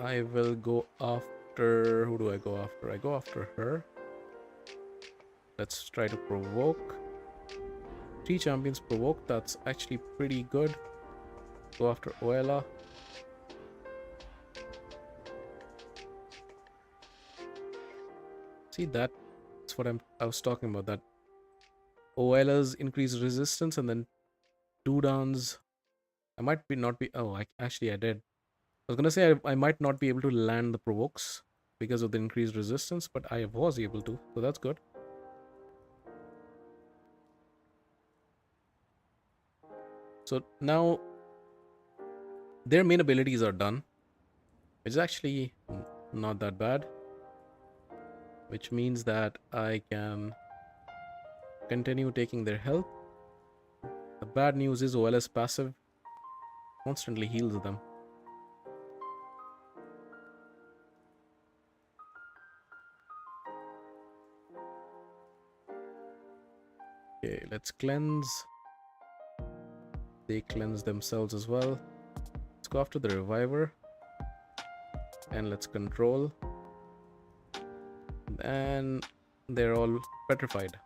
I will go after... Who do I go after? I go after her. Let's try to provoke. 3 champions provoke, that's actually pretty good. Go after Oela. See, that's what I was talking about, that Oela's increased resistance and then 2 downs. I might not be... Oh, actually I did. I was gonna say I might not be able to land the provokes because of the increased resistance, but I was able to, so that's good. So now their main abilities are done. It's actually not that bad, which means that I can continue taking their health. The bad news is OLS passive constantly heals them. Okay, let's cleanse. They cleanse themselves as well. Let's go after the reviver. And let's control. And they're all petrified.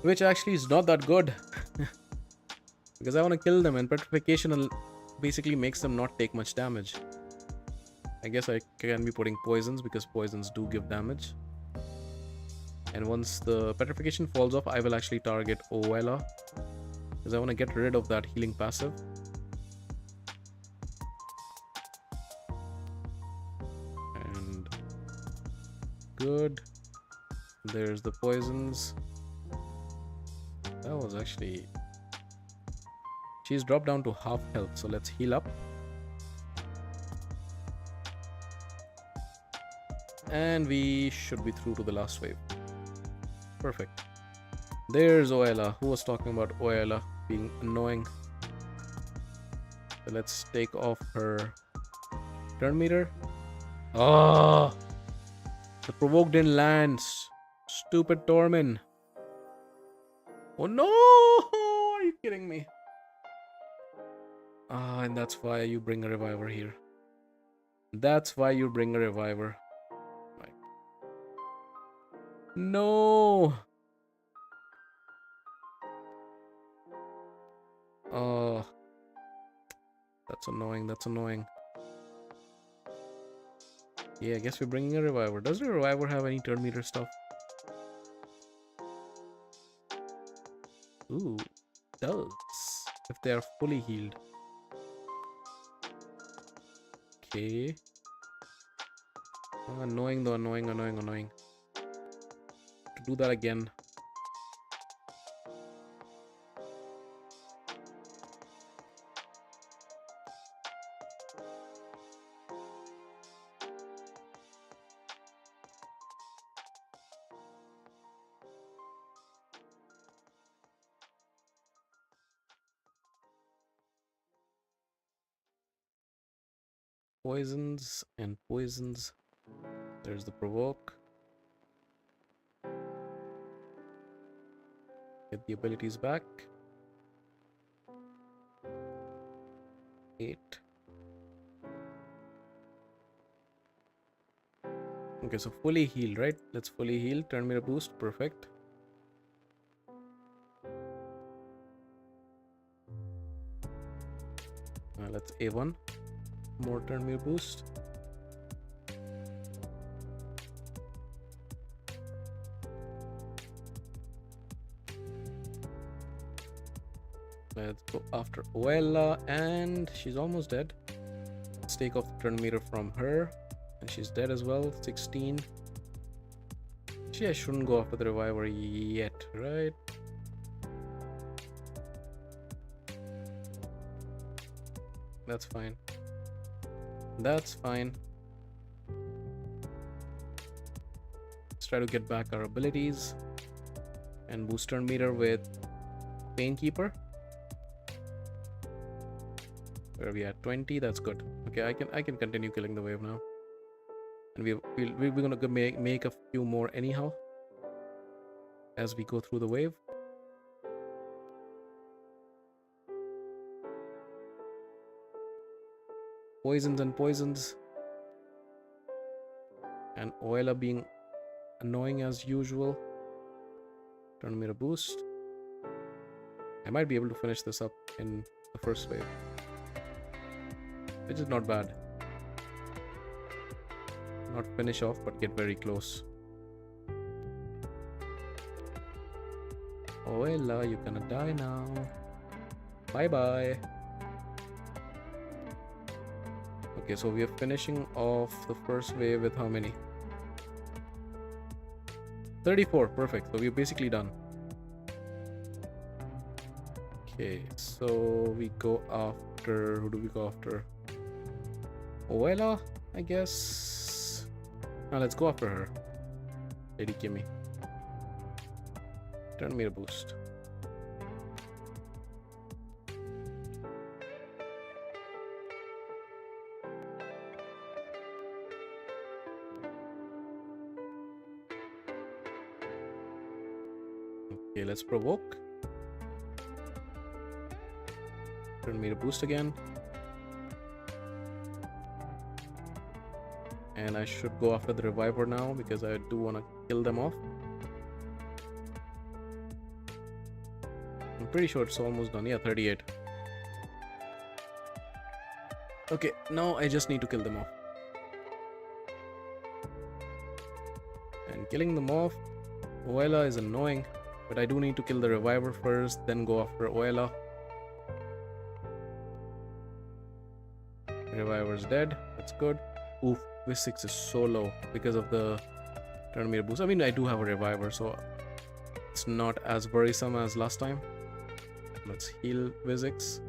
Which actually is not that good. Because I want to kill them, and petrification basically makes them not take much damage. I guess I can be putting poisons because poisons do give damage. And once the petrification falls off, I will actually target Oela, because I want to get rid of that healing passive. And good. There's the poisons. That was actually... She's dropped down to half health, so let's heal up. And we should be through to the last wave. Perfect. There's Oela. Who was talking about Oela being annoying? So let's take off her turn meter. Oh! The provoke didn't land. Stupid Tormin. Oh no! Are you kidding me? Ah, and that's why you bring a reviver here. That's why you bring a reviver. Right. No! Oh. That's annoying, that's annoying. Yeah, I guess we're bringing a reviver. Does the reviver have any turn meter stuff? Ooh, does. If they are fully healed. Okay. Oh, annoying though, annoying. To do that again. poisons and poisons. There's the provoke. Get the abilities back. 8. Okay, so fully healed, right? Let's fully heal. Turn mirror boost. Perfect. Let's A1. More turn mirror boost. Let's go after Oella, and she's almost dead. Let's take off the turn meter from her, and she's dead as well. 16. Actually, I shouldn't go after the reviver yet, right? That's fine. That's fine. Let's try to get back our abilities and boost turn meter with Painkeeper. Where are we at? 20. That's good. Okay, I can continue killing the wave now, and we're gonna make a few more anyhow as we go through the wave. Poisons and poisons, and Oella being annoying as usual. Turn meter boost. I might be able to finish this up in the first wave, which is not bad. Not finish off, but get very close. Oella, you're gonna die now. Bye bye. Okay, so we are finishing off the first wave with how many? 34. Perfect. So we're basically done. Okay, so we go after... Who do we go after? Oella, I guess. Now let's go after her. Lady Kimmy. Turn me a boost. Okay, let's provoke. Turn me to boost again. And I should go after the reviver now because I do want to kill them off. I'm pretty sure it's almost done. Yeah, 38. Okay, now I just need to kill them off. And killing them off, Oella is annoying. But I do need to kill the reviver first, then go after Oella. Reviver's dead. That's good. Oof, Vis6 is so low because of the turn meter boost. I mean, I do have a reviver, so it's not as worrisome as last time. Let's heal Vis6.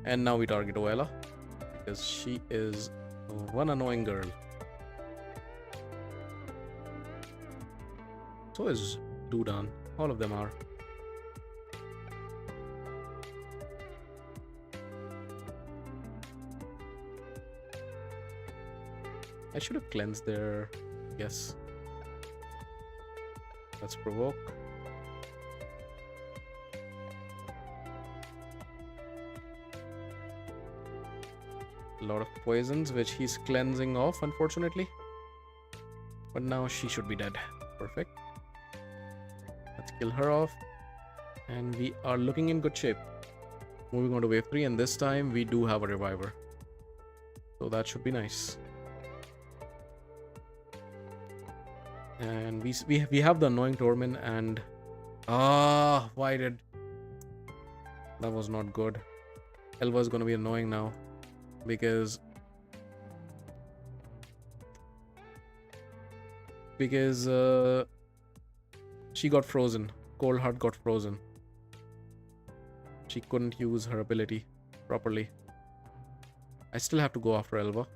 And now we target Oella because she is one annoying girl. So is Dudan. All of them are. I should have cleansed their... Yes. Let's provoke. A lot of poisons, which he's cleansing off, unfortunately. But now she should be dead. Perfect. Let's kill her off. And we are looking in good shape. Moving on to wave 3, and this time we do have a reviver. So that should be nice. And we have the annoying Tormin and... why did... That was not good. Elva is gonna be annoying now. Because she got frozen. Coldheart got frozen. She couldn't use her ability properly. I still have to go after Elva.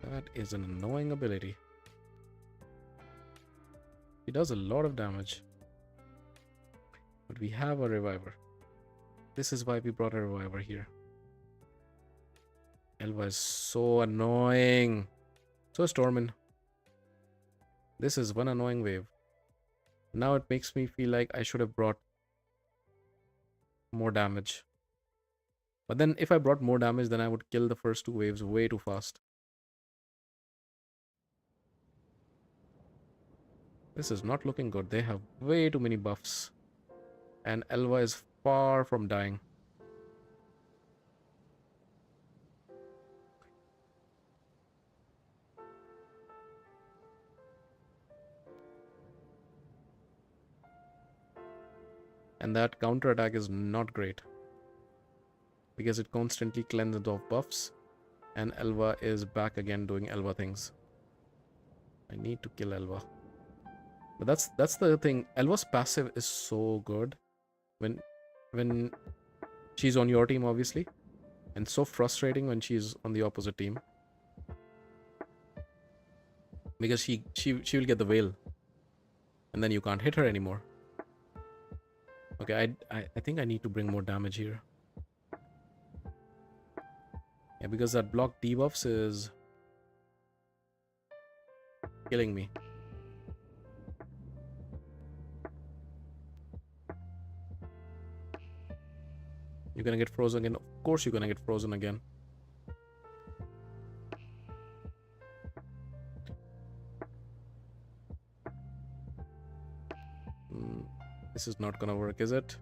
That is an annoying ability. He does a lot of damage. But we have a reviver. This is why we brought Elva over here. Elva is so annoying. So Stormin. This is one annoying wave. Now it makes me feel like I should have brought more damage. But then if I brought more damage, then I would kill the first two waves way too fast. This is not looking good. They have way too many buffs. And Elva is far from dying. And that counter attack is not great. Because it constantly cleanses off buffs. And Elva is back again doing Elva things. I need to kill Elva. But that's the thing. Elva's passive is so good. When she's on your team, obviously. And so frustrating when she's on the opposite team. Because she will get the veil. And then you can't hit her anymore. Okay, I think I need to bring more damage here. Yeah, because that block debuffs is killing me. You're gonna get frozen again. Of course you're gonna get frozen again. This is not gonna work, is it?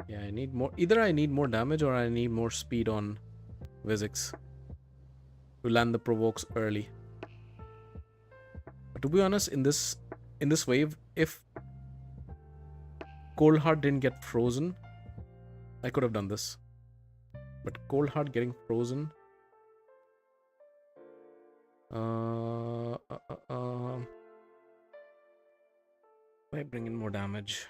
Yeah, I need more. Either I need more damage or I need more speed on Vizix to land the provokes early. But to be honest, in this wave, if Coldheart didn't get frozen, I could have done this. But Coldheart getting frozen. I bring in more damage.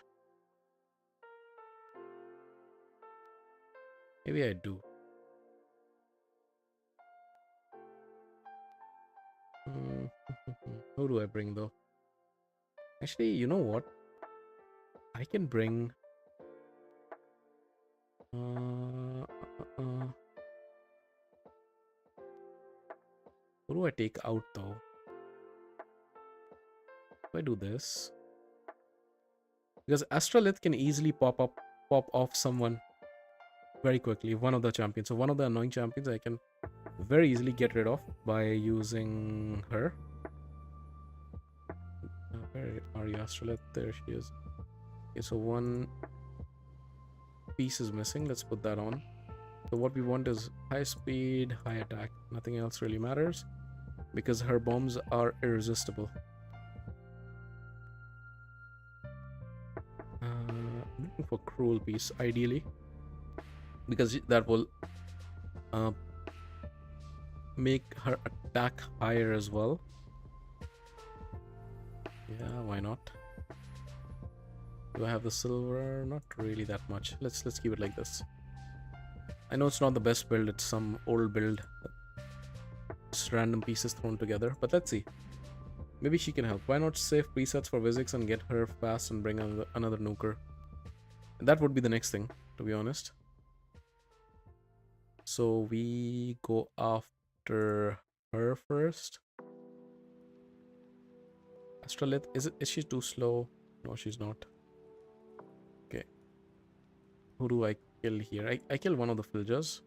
Maybe I do. Who do I bring though? Actually, you know what? I can bring... Who do I take out though? If I do this... Because Astrolith can easily pop off someone very quickly, one of the champions. So one of the annoying champions I can very easily get rid of by using her. Where are you, Astrolith? There she is. Okay, so one piece is missing. Let's put that on. So what we want is high speed, high attack. Nothing else really matters because her bombs are irresistible. I'm looking for cruel piece ideally because that will make her attack higher as well. Yeah, why not? Do I have the silver? Not really that much. Let's keep it like this. I know it's not the best build, it's some old build. Just random pieces thrown together, but let's see. Maybe she can help. Why not save presets for Vizix and get her fast and bring another nuker? That would be the next thing, to be honest. So we go after her first. Astrolith, is she too slow? No, she's not. Okay. Who do I kill here? I kill one of the villagers.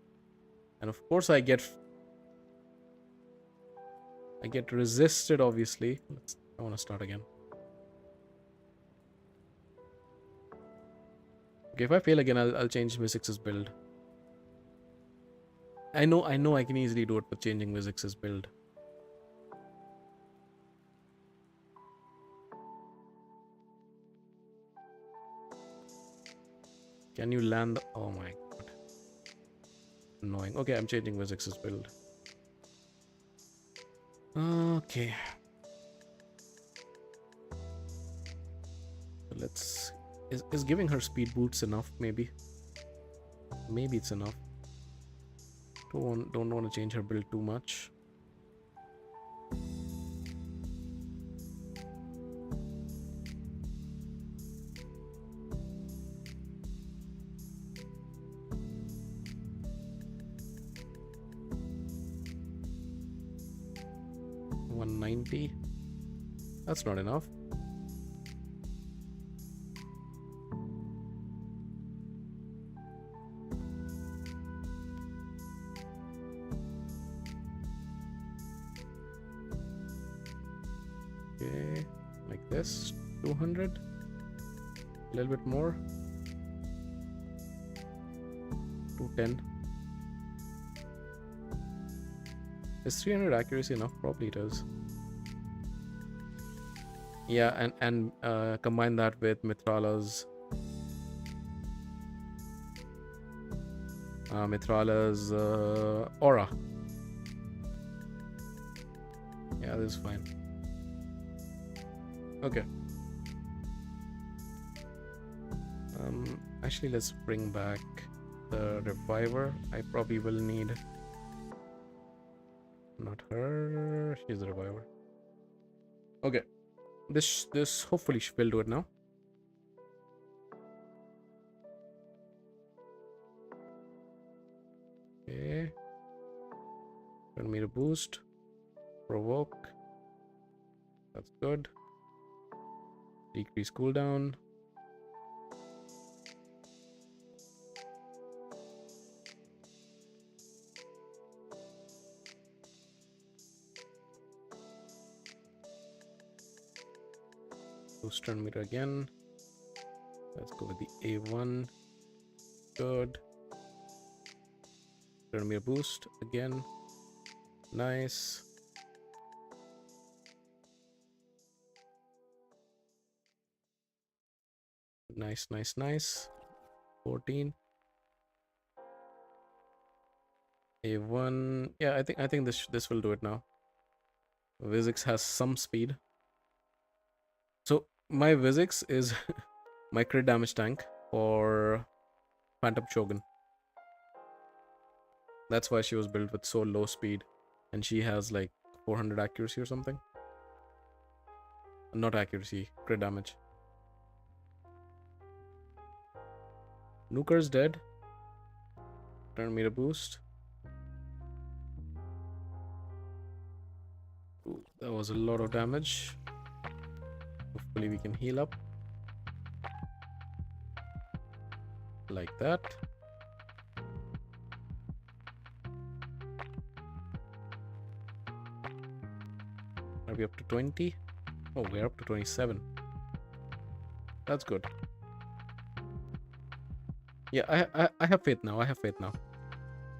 And of course I get resisted, obviously. I want to start again. Okay, if I fail again, I'll change Vizix's build. I know I can easily do it with changing Vizix's build. Can you land? Oh my god. Annoying. Okay, I'm changing Vizix's build. Okay. Let's... Is giving her speed boots enough, maybe? Maybe it's enough. Don't want to change her build too much. 20. That's not enough. Okay, like this. 200. A little bit more. 210. Is 300 accuracy enough? Probably it is. Yeah, and combine that with Mithrala's aura. Yeah, this is fine. Okay. Actually, let's bring back the reviver. I probably will need. Not her. She's the reviver. Okay. This hopefully will do it now. Okay. Turn me to boost. Provoke. That's good. Decrease cooldown. Boost turn meter again. Let's go with the A1. Good. Turn meter boost again. Nice. Nice. 14. A1. Yeah, I think this will do it now. Vizix has some speed. So my Vizix is my crit damage tank for Phantom Shogun. That's why she was built with so low speed, and she has like 400 accuracy or something. Not accuracy, crit damage. Nuker's dead. Turn me to boost. Ooh, that was a lot of damage. Hopefully we can heal up. Like that. Are we up to 20? Oh, we're up to 27. That's good. Yeah, I have faith now. I have faith now.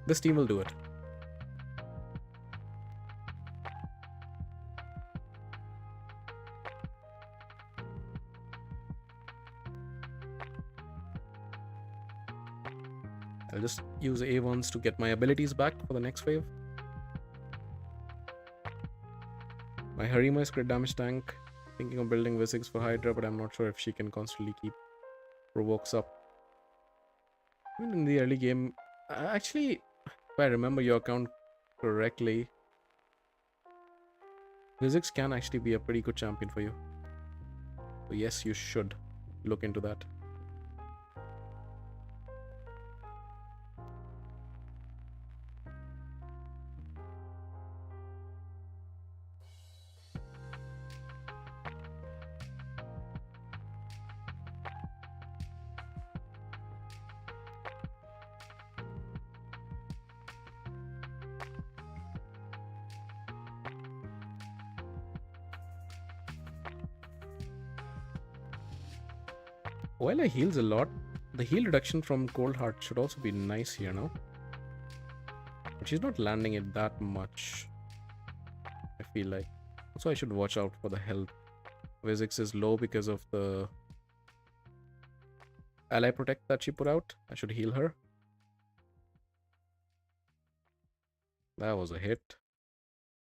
This team will do it. I'll just use A1s to get my abilities back for the next wave. My Harima is crit damage tank. Thinking of building Vizix for Hydra, but I'm not sure if she can constantly keep provokes up. Even in the early game, actually, if I remember your account correctly, Vizix can actually be a pretty good champion for you. So yes, you should look into that. While I heals a lot, the heal reduction from Cold Heart should also be nice here now. But she's not landing it that much, I feel like. So I should watch out for the health. Vizix is low because of the ally protect that she put out. I should heal her. That was a hit.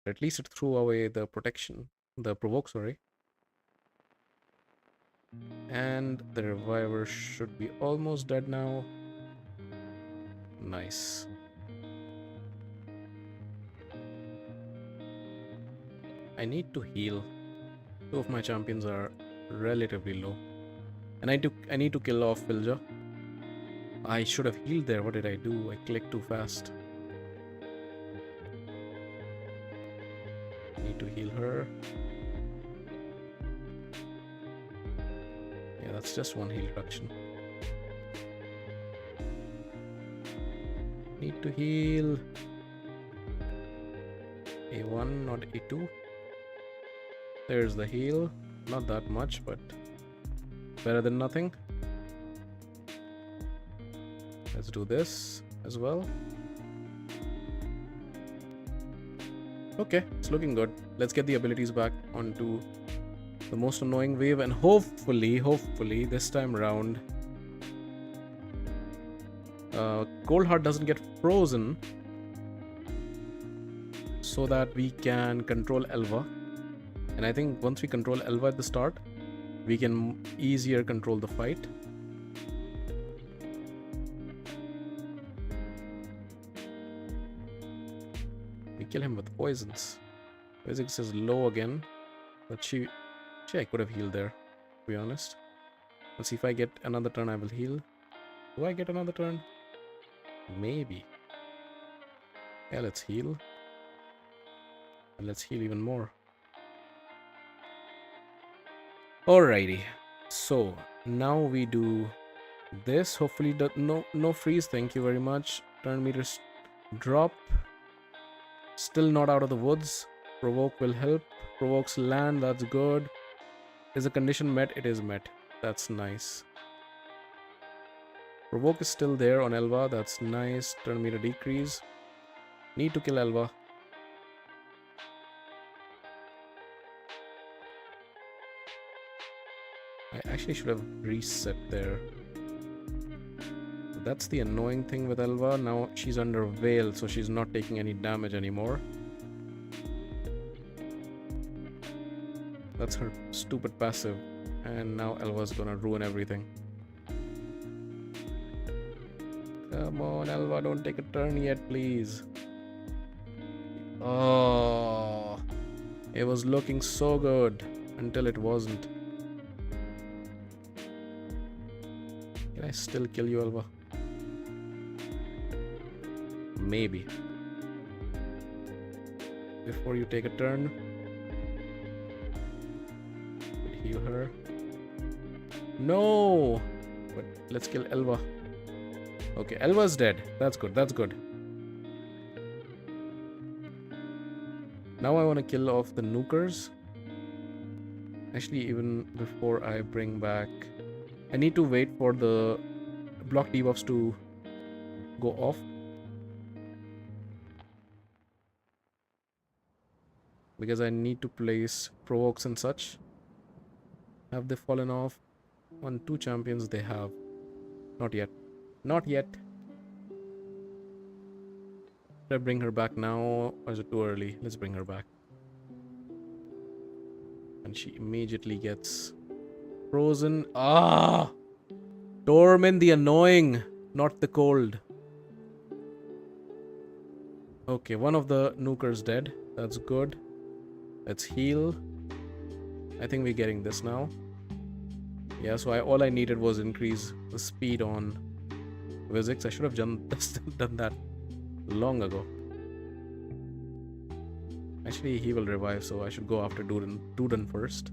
At least it threw away the protection. The provoke, sorry. And the reviver should be almost dead now. Nice. I need to heal. Two of my champions are relatively low. And I need to kill off Vilja. I should have healed there. What did I do? I clicked too fast. Need to heal her. Yeah, that's just one heal reduction. Need to heal. A1, not A2. There's the heal. Not that much, but better than nothing. Let's do this as well. Okay, it's looking good. Let's get the abilities back onto the most annoying wave, and hopefully this time around Coldheart doesn't get frozen, so that we can control Elva. And I think once we control Elva at the start, we can easier control the fight. We kill him with poisons. Physics is low again, but I could have healed there, to be honest. Let's see, if I get another turn, I will heal. Do I get another turn? Maybe. Yeah, let's heal. And let's heal even more. Alrighty. So, now we do this. Hopefully, no freeze. Thank you very much. Turn meters drop. Still not out of the woods. Provoke will help. Provokes land. That's good. Is the condition met? It is met. That's nice. Provoke is still there on Elva. That's nice. Turn meter decrease. Need to kill Elva. I actually should have reset there. That's the annoying thing with Elva. Now she's under Veil, so she's not taking any damage anymore. That's her stupid passive. And now Elva's gonna ruin everything. Come on, Elva, don't take a turn yet, please. Oh, it was looking so good until it wasn't. Can I still kill you, Elva? Maybe. Before you take a turn. Heal her. No! But let's kill Elva. Okay, Elva's dead. That's good, that's good. Now I want to kill off the nukers. Actually, even before I bring back... I need to wait for the block debuffs to go off. Because I need to place provokes and such. Have they fallen off? On 2 champions they have. Not yet. Not yet. Should I bring her back now? Or is it too early? Let's bring her back. And she immediately gets frozen. Ah! Torment the annoying, not the cold. Okay, one of the nukers dead. That's good. Let's heal. I think we're getting this now. Yeah, so all I needed was increase the speed on Vizix. I should have done that long ago. Actually, he will revive, so I should go after Duden first.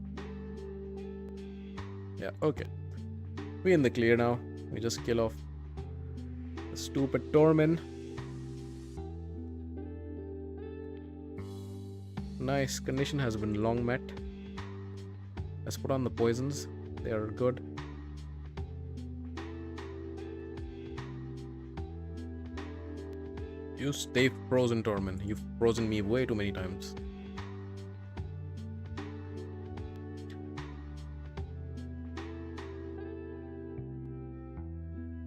Yeah, okay. We're in the clear now. We just kill off the stupid Torment. Nice. Condition has been long met. Let's put on the poisons. They are good. You stay frozen, Torment. You've frozen me way too many times.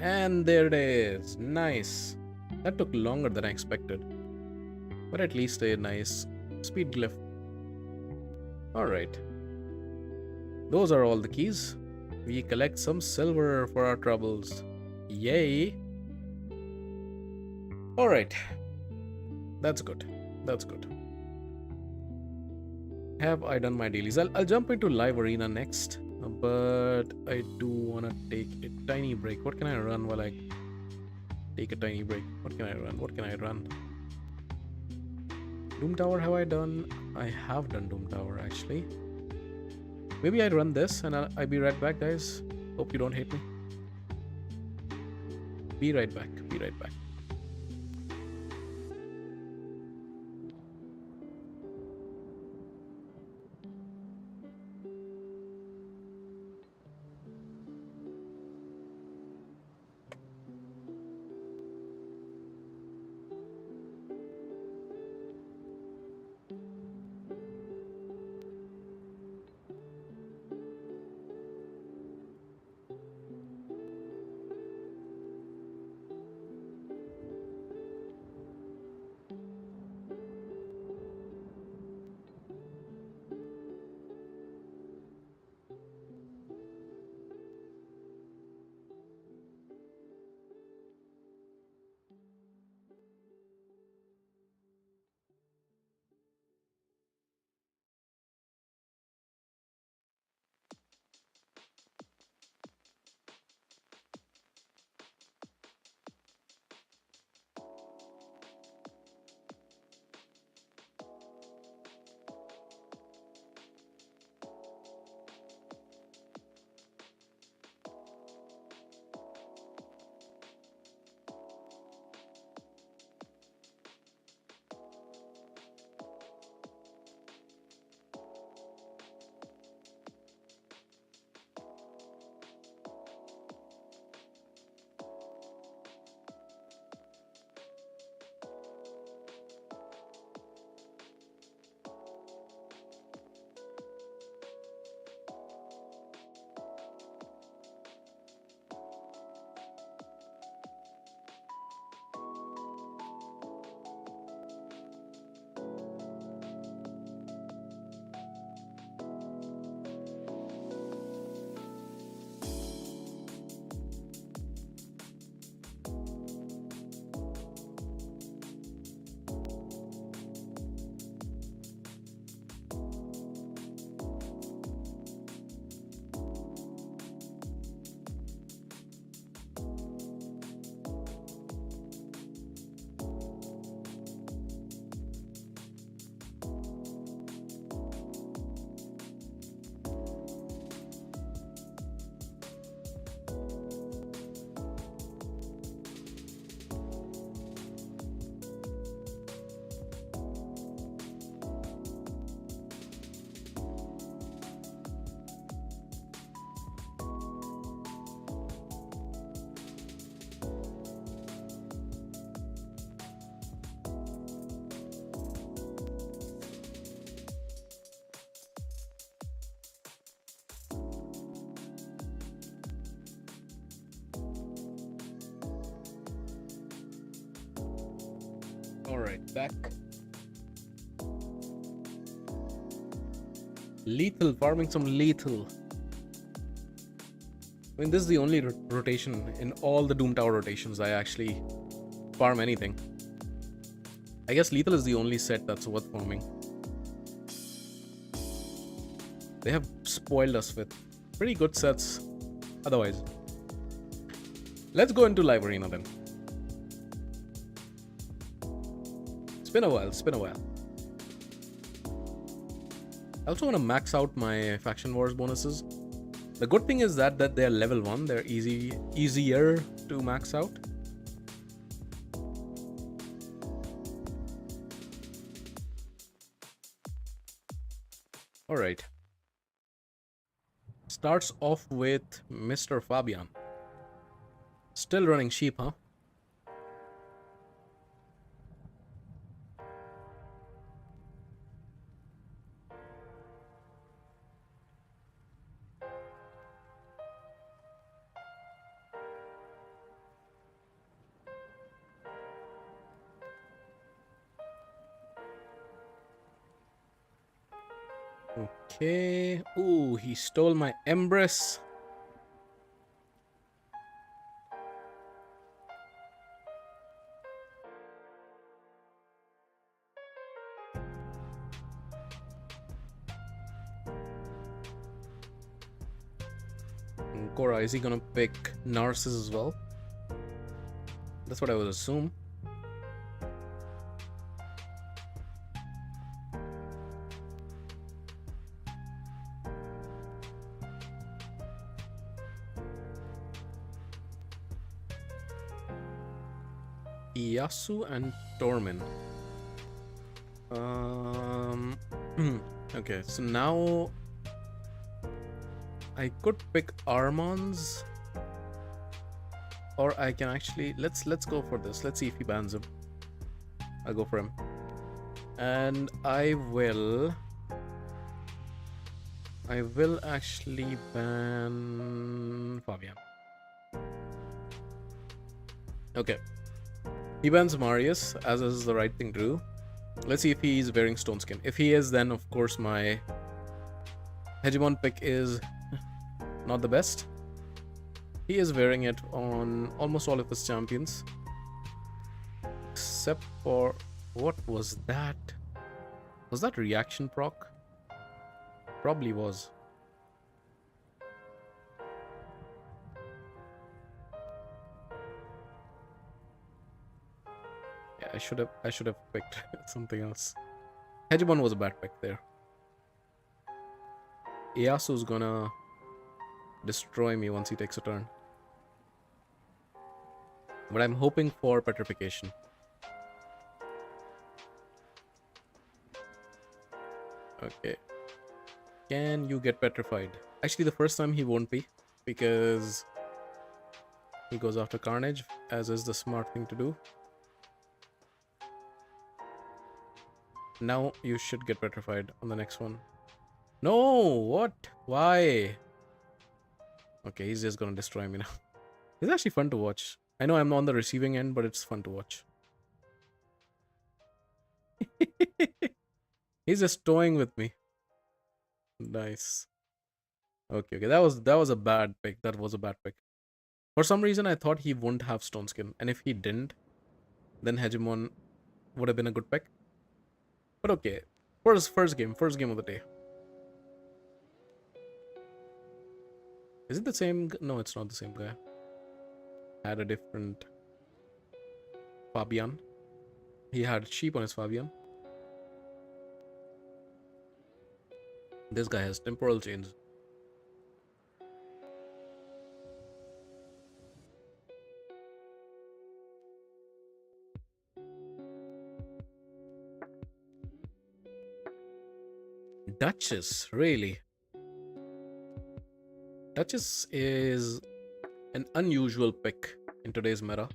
And there it is. Nice. That took longer than I expected. But at least a nice speed glyph. Alright. Those are all the keys. We collect some silver for our troubles. Yay. Alright. That's good. That's good. Have I done my dailies? I'll jump into live arena next. But I do want to take a tiny break. What can I run while I take a tiny break? What can I run? What can I run? Doom Tower, have I done? I have done Doom Tower actually. Maybe I run this and I'll be right back, guys. Hope you don't hate me. Be right back. Be right back. Alright, back. Lethal, farming some lethal. I mean, this is the only rotation in all the Doom Tower rotations I actually farm anything. I guess lethal is the only set that's worth farming. They have spoiled us with pretty good sets otherwise. Let's go into live arena then. It's been a while, it's been a while. I also want to max out my Faction Wars bonuses. The good thing is that they're level 1, they're easier to max out. Alright. Starts off with Mr. Fabian. Still running sheep, huh? Okay. Ooh, he stole my Empress. Cora, is he gonna pick Narcissus as well? That's what I would assume. Iyasu and Tormin. Okay, so now I could pick Armons, or I can actually let's go for this. Let's see if he bans him. I'll go for him, and I will actually ban Fabian. Okay, he bans Marius, as is the right thing to do. Let's see if he's wearing Stone Skin. If he is, then of course my Hegemon pick is not the best. He is wearing it on almost all of his champions. Except for... what was that? Was that reaction proc? Probably was. Yeah, I should have picked something else. Hegemon was a bad pick there. Iyasu's gonna destroy me once he takes a turn. But I'm hoping for petrification. Okay. Can you get petrified? Actually, the first time he won't be, because he goes after Carnage, as is the smart thing to do. Now you should get petrified on the next one. No! What? Why? Okay, he's just gonna destroy me now. It's actually fun to watch. I know I'm on the receiving end, but it's fun to watch. He's just toying with me. Nice. Okay, that was a bad pick. That was a bad pick. For some reason, I thought he wouldn't have Stone Skin, and if he didn't, then Hegemon would have been a good pick. But okay, first game of the day. Is it the same? No, it's not the same guy. Had a different Fabian. He had sheep on his Fabian. This guy has temporal chains. Duchess, really? Duchess is an unusual pick in today's meta.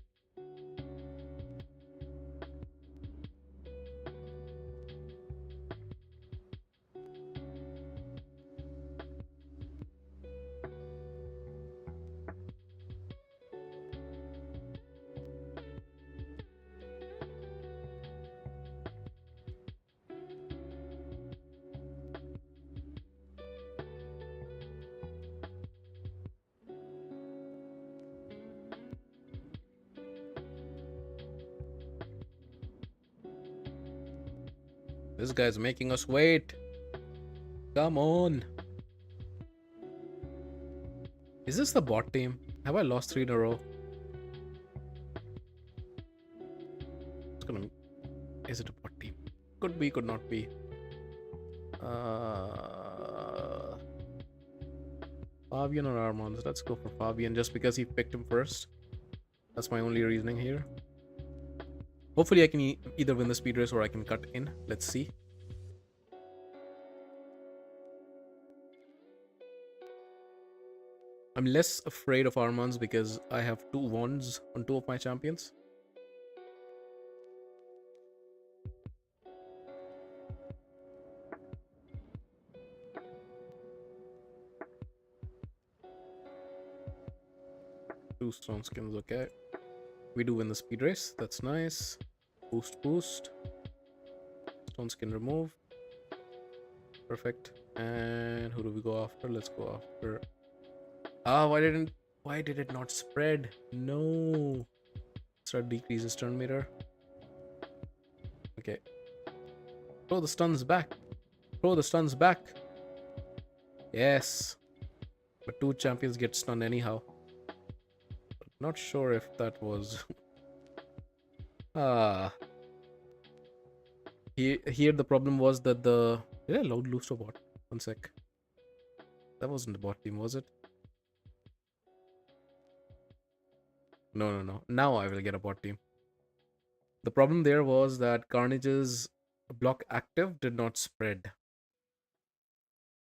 This guy's making us wait. Come on. Is this the bot team? Have I lost 3 in a row? It's gonna... Is it a bot team? Could be, could not be. Fabian or Armons? Let's go for Fabian just because he picked him first. That's my only reasoning here. Hopefully I can either win the speed race or I can cut in. Let's see. I'm less afraid of Armons because I have 2 wands on 2 of my champions. Two Stone Skins, okay. We do win the speed race, that's nice. Boost. Stone Skin remove. Perfect. And who do we go after? Let's go after... Ah, why did it not spread? No. Start decreases turn meter. Okay. Throw the stuns back. Yes. But 2 champions get stunned anyhow. Not sure if that was... Here the problem was that the... Did I load loose to bot? One sec. That wasn't the bot team, was it? No. Now I will get a bot team. The problem there was that Carnage's block active did not spread,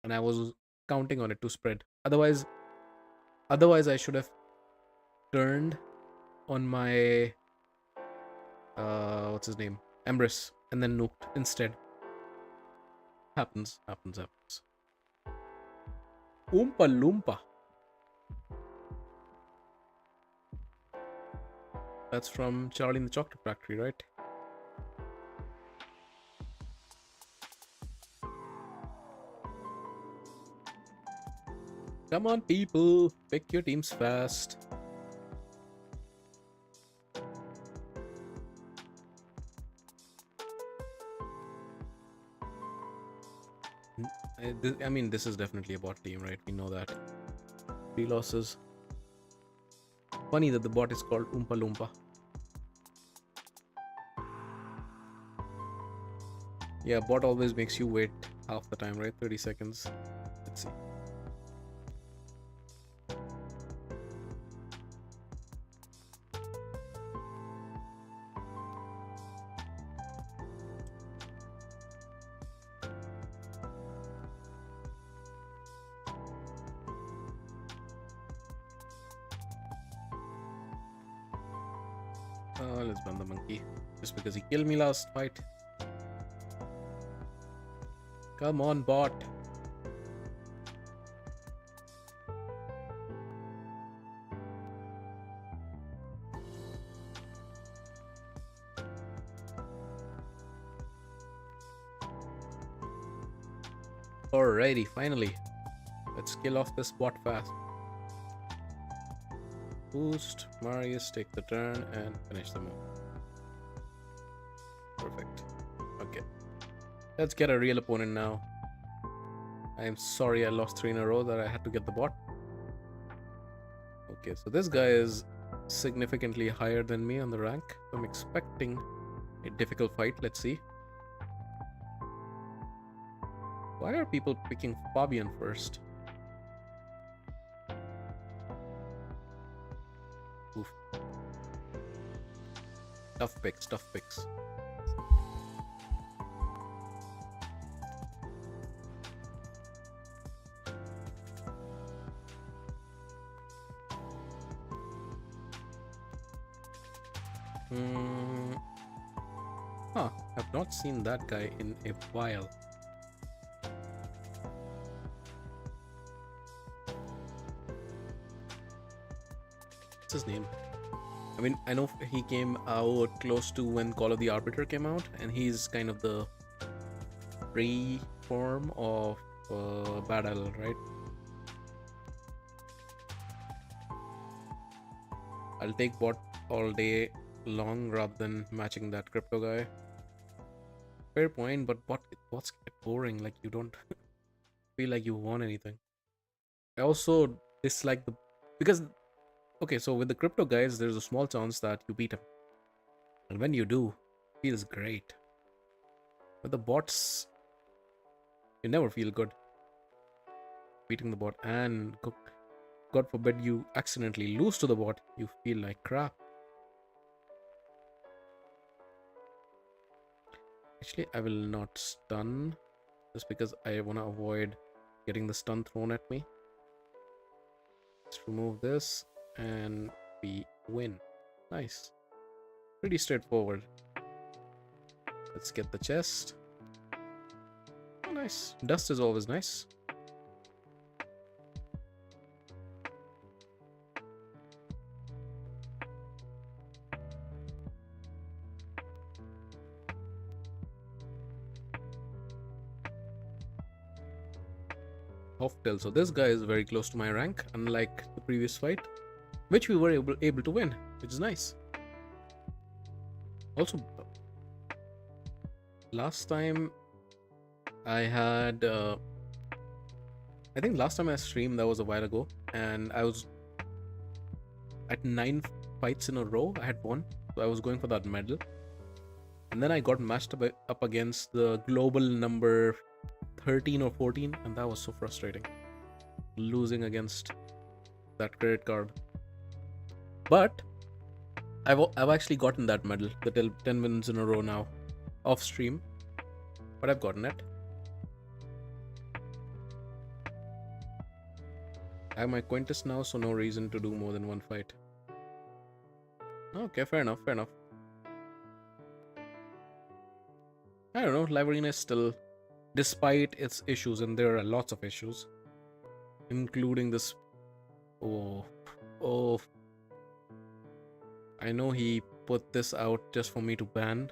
and I was counting on it to spread. Otherwise, I should have turned on my what's his name, Empress, and then nuked instead. Happens. Oompa Loompa. That's from Charlie and the Chocolate Factory, right? Come on, people, pick your teams fast. I mean, this is definitely a bot team, right? We know that. 3 losses. Funny that the bot is called Oompa Loompa. Yeah, bot always makes you wait half the time, right? 30 seconds. Let's see. Let's ban the monkey. Just because he killed me last fight. Come on, bot. Alrighty, finally. Let's kill off this bot fast. Boost, Marius, take the turn and finish them off. Perfect. Okay. Let's get a real opponent now. I'm sorry I lost 3 in a row that I had to get the bot. Okay, so this guy is significantly higher than me on the rank. I'm expecting a difficult fight. Let's see. Why are people picking Fabian first? Oof. Tough picks. I've not seen that guy in a while. What's his name? I mean, I know he came out close to when Call of the Arbiter came out, and he's kind of the pre-form of Bad Idol, right? I'll take bot all day long rather than matching that crypto guy. Fair point, but bots get boring. Like, you don't feel like you won anything. I also dislike because okay, so with the crypto guys, there's a small chance that you beat him, and when you do, it feels great. With the bots, you never feel good beating the bot, and God forbid you accidentally lose to the bot, you feel like crap. Actually, I will not stun just because I want to avoid getting the stun thrown at me. Let's remove this and we win. Nice. Pretty straightforward. Let's get the chest. Oh, nice. Dust is always nice. Hoftel. So this guy is very close to my rank, unlike the previous fight, which we were able to win, which is nice. Also, last time I had, I think last time I streamed, that was a while ago, and I was at 9 fights in a row. I had won, so I was going for that medal, and then I got matched up against the global number 13 or 14, and that was so frustrating, losing against that credit card. But I've actually gotten that medal, the 10 wins in a row now, off stream, but I've gotten it. I have my Quintus now, so no reason to do more than one fight. Okay, fair enough, fair enough. I don't know, Live Arena is still, despite its issues, and there are lots of issues, including this. Oh, I know he put this out just for me to ban,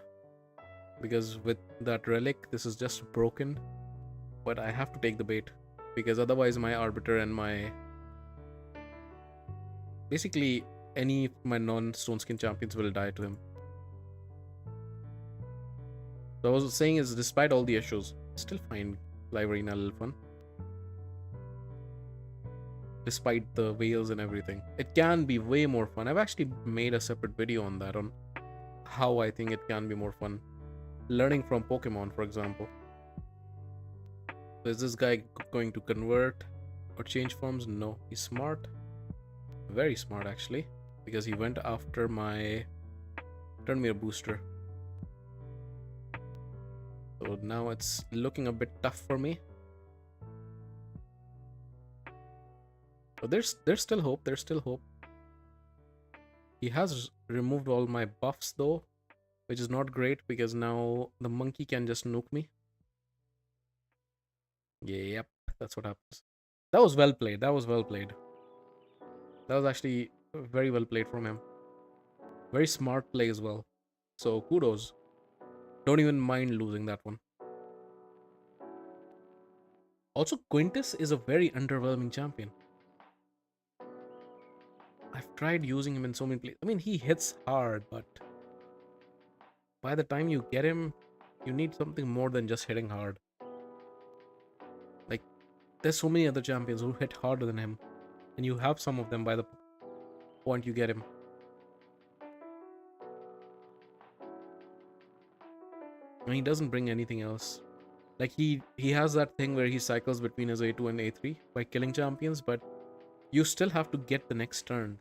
because with that relic, this is just broken. But I have to take the bait, because otherwise my Arbiter and my... basically, any of my non-Stone Skin champions will die to him. So I was saying is, despite all the issues, still find Live Arena a little fun. Despite the veils and everything, it can be way more fun. I've actually made a separate video on that, on how I think it can be more fun. Learning from Pokemon, for example. So is this guy going to convert or change forms? No, he's smart. Very smart, actually, because he went after my Turnmere booster. So now it's looking a bit tough for me. But there's still hope. There's still hope. He has removed all my buffs though, which is not great because now the monkey can just nuke me. Yep, that's what happens. That was well played. That was well played. That was actually very well played from him. Very smart play as well. So kudos. Don't even mind losing that one. Also, Quintus is a very underwhelming champion. I've tried using him in so many places. I mean, he hits hard, but by the time you get him, you need something more than just hitting hard. Like, there's so many other champions who hit harder than him, and you have some of them by the point you get him. And he doesn't bring anything else. Like, he has that thing where he cycles between his A2 and A3 by killing champions, but you still have to get the next turn.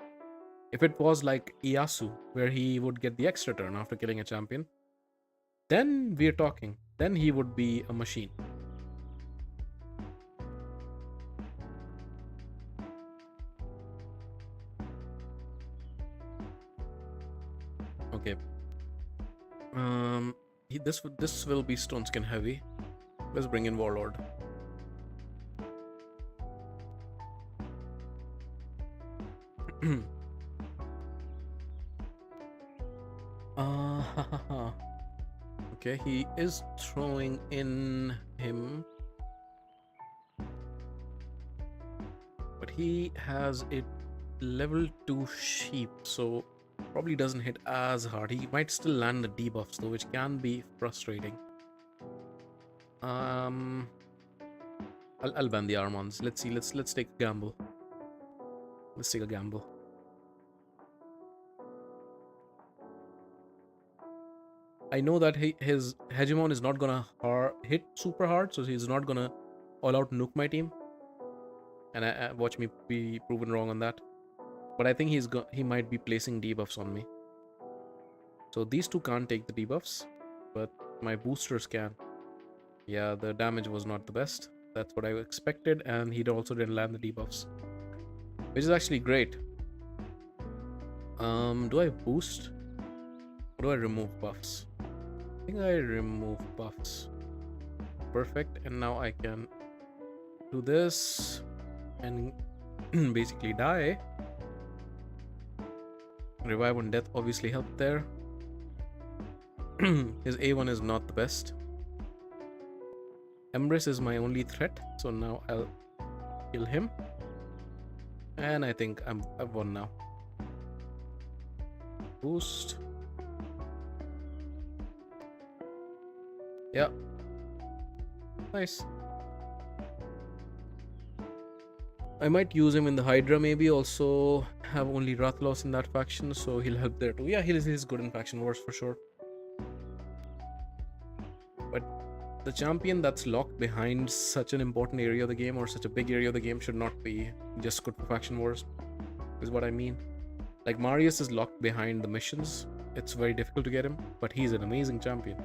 If it was like Iyasu, where he would get the extra turn after killing a champion, then we're talking. Then he would be a machine. Okay. This will be Stone Skin heavy. Let's bring in Warlord. Okay, he is throwing in him, but he has a level 2 sheep, so probably doesn't hit as hard. He might still land the debuffs though, which can be frustrating. I'll ban the Armons. Let's see. Let's take a gamble. Let's take a gamble. I know that his Hegemon is not gonna hit super hard, so he's not gonna all out nuke my team. And watch me be proven wrong on that. But I think he might be placing debuffs on me. So these two can't take the debuffs, but my boosters can. Yeah, the damage was not the best. That's what I expected, and he also didn't land the debuffs, which is actually great. Do I boost? Or do I remove buffs? I think I remove buffs. Perfect, and now I can do this and basically die. Revive on death obviously helped there. His A1 is not the best. Embrace is my only threat, so now I'll kill him. And I think I've won now. Boost. Yeah. Nice. I might use him in the Hydra, maybe. Also have only Rathalos in that faction, so he'll help there too. Yeah, he's good in faction wars for sure. But the champion that's locked behind such an important area of the game, or such a big area of the game, should not be just good for faction wars, is what I mean. Like, Marius is locked behind the missions. It's very difficult to get him, but he's an amazing champion.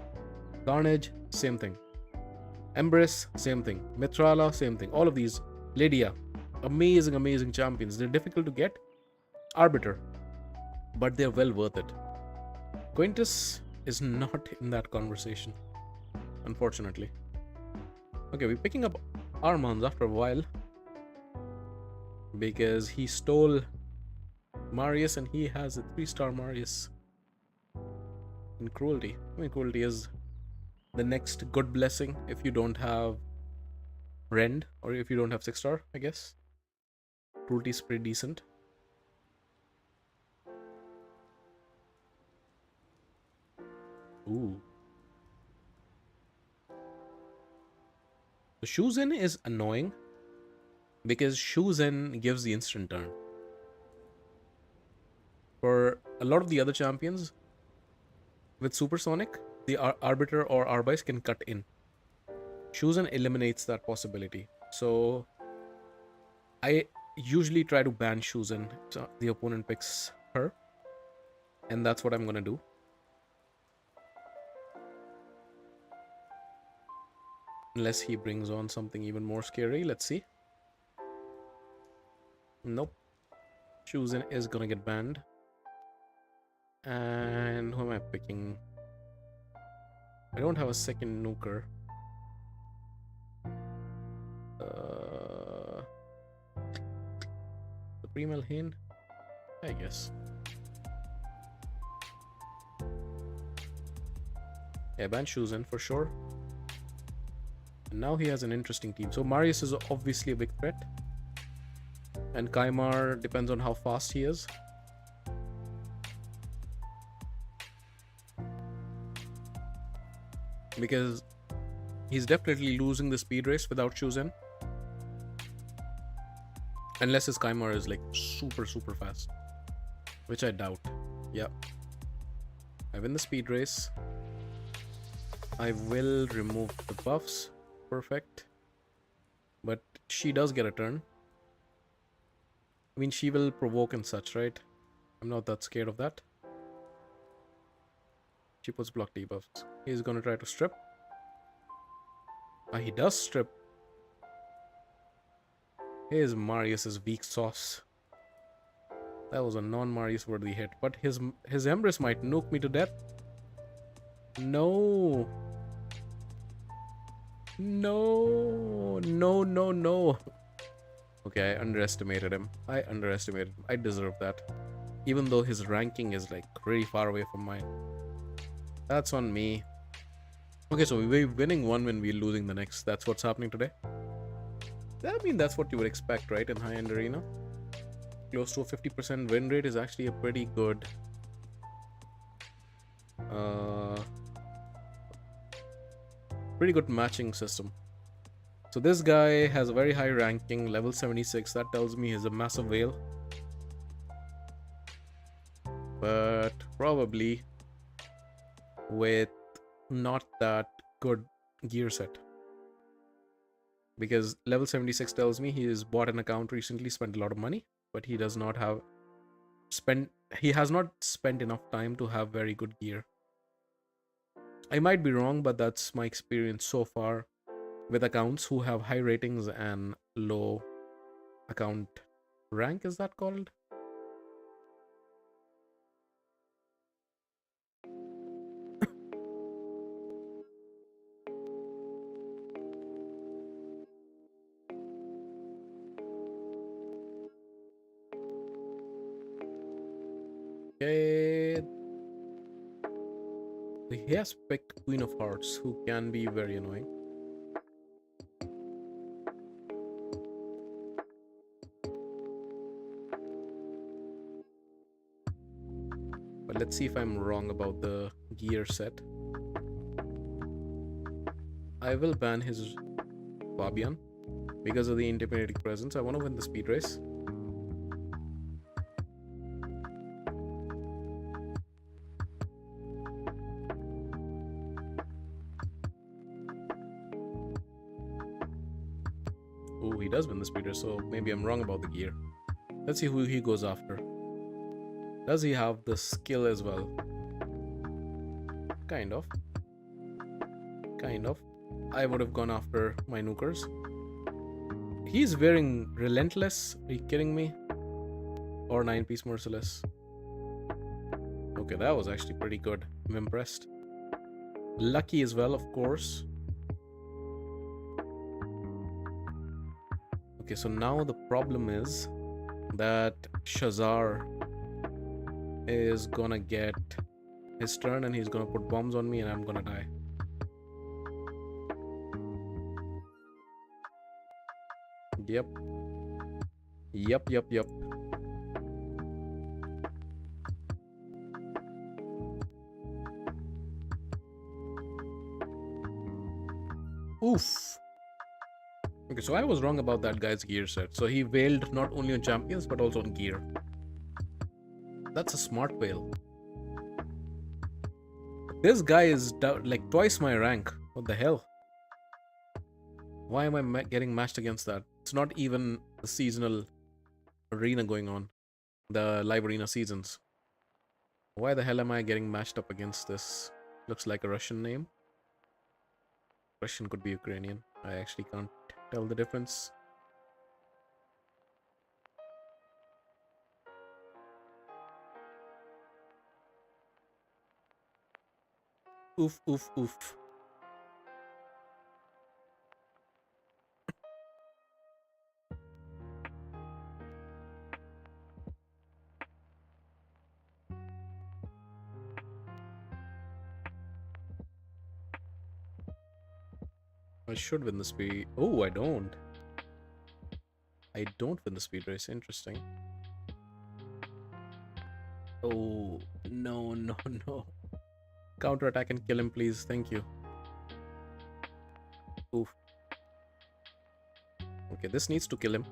Carnage, same thing. Embrace, same thing. Mithrala, same thing. All of these. Lydia, amazing, amazing champions. They're difficult to get. Arbiter, but they're well worth it. Quintus is not in that conversation, unfortunately. Okay, we're picking up Armans after a while because he stole Marius and he has a 3-star Marius in Cruelty. I mean, Cruelty is the next good blessing if you don't have Rend or if you don't have 6-star, I guess. Cruelty is pretty decent. Ooh. So Shuzen is annoying because Shuzen gives the instant turn. For a lot of the other champions, with Supersonic, the Arbiter or Arbice can cut in. Shuzen eliminates that possibility. So I usually try to ban Shuzen so the opponent picks her. And that's what I'm gonna do. Unless he brings on something even more scary. Let's see. Nope. Shuzen is gonna get banned. And who am I picking? I don't have a second nuker. Supreme Elhain? I guess. Yeah, ban Shuzen for sure. And now he has an interesting team. So Marius is obviously a big threat. And Kaimar depends on how fast he is. Because he's definitely losing the speed race without Shuzen. Unless his Kaimar is like super, super fast. Which I doubt. Yeah. I win the speed race. I will remove the buffs. Perfect. But she does get a turn. I mean, she will provoke and such, right? I'm not that scared of that. She puts block debuffs. He's gonna try to strip. He does strip. Here's Marius's weak sauce. That was a non-Marius worthy hit. But his Embrace might nuke me to death. No. No. No, no, no. Okay, I underestimated him. I deserve that. Even though his ranking is like really far away from mine. That's on me. Okay, so we're winning one when we're losing the next. That's what's happening today. I mean, that's what you would expect, right? In high-end arena. Close to a 50% win rate is actually a pretty good... pretty good matching system. So this guy has a very high ranking, level 76. That tells me he's a massive whale. But probably with not that good gear set. Because level 76 tells me he has bought an account recently, spent a lot of money, but he does not have he has not spent enough time to have very good gear. I might be wrong, but that's my experience so far with accounts who have high ratings and low account rank, is that called? Okay. He has picked Queen of Hearts, who can be very annoying. But let's see if I'm wrong about the gear set. I will ban his Fabian because of the intimidating presence. I want to win the speed race. Oh, he does win the speed race, so maybe I'm wrong about the gear. Let's see who he goes after. Does he have the skill as well? Kind of. Kind of. I would have gone after my nukers. He's wearing Relentless. Are you kidding me? Or 9-piece Merciless. Okay, that was actually pretty good. I'm impressed. Lucky as well, of course. Okay, so now the problem is that Shazar is gonna get his turn and he's gonna put bombs on me and I'm gonna die. Yep. Yep. Oof. Okay, so I was wrong about that guy's gear set. So he wailed not only on champions but also on gear. That's a smart wail. This guy is like twice my rank. What the hell? Why am I getting matched against that? It's not even the seasonal arena going on. The live arena seasons. Why the hell am I getting matched up against this? Looks like a Russian name. Russian could be Ukrainian. I actually can't tell the difference. Oof. I should win the speed. Oh, I don't. I don't win the speed race. Interesting. Oh, no. Counter attack and kill him, please. Thank you. Oof. Okay, this needs to kill him.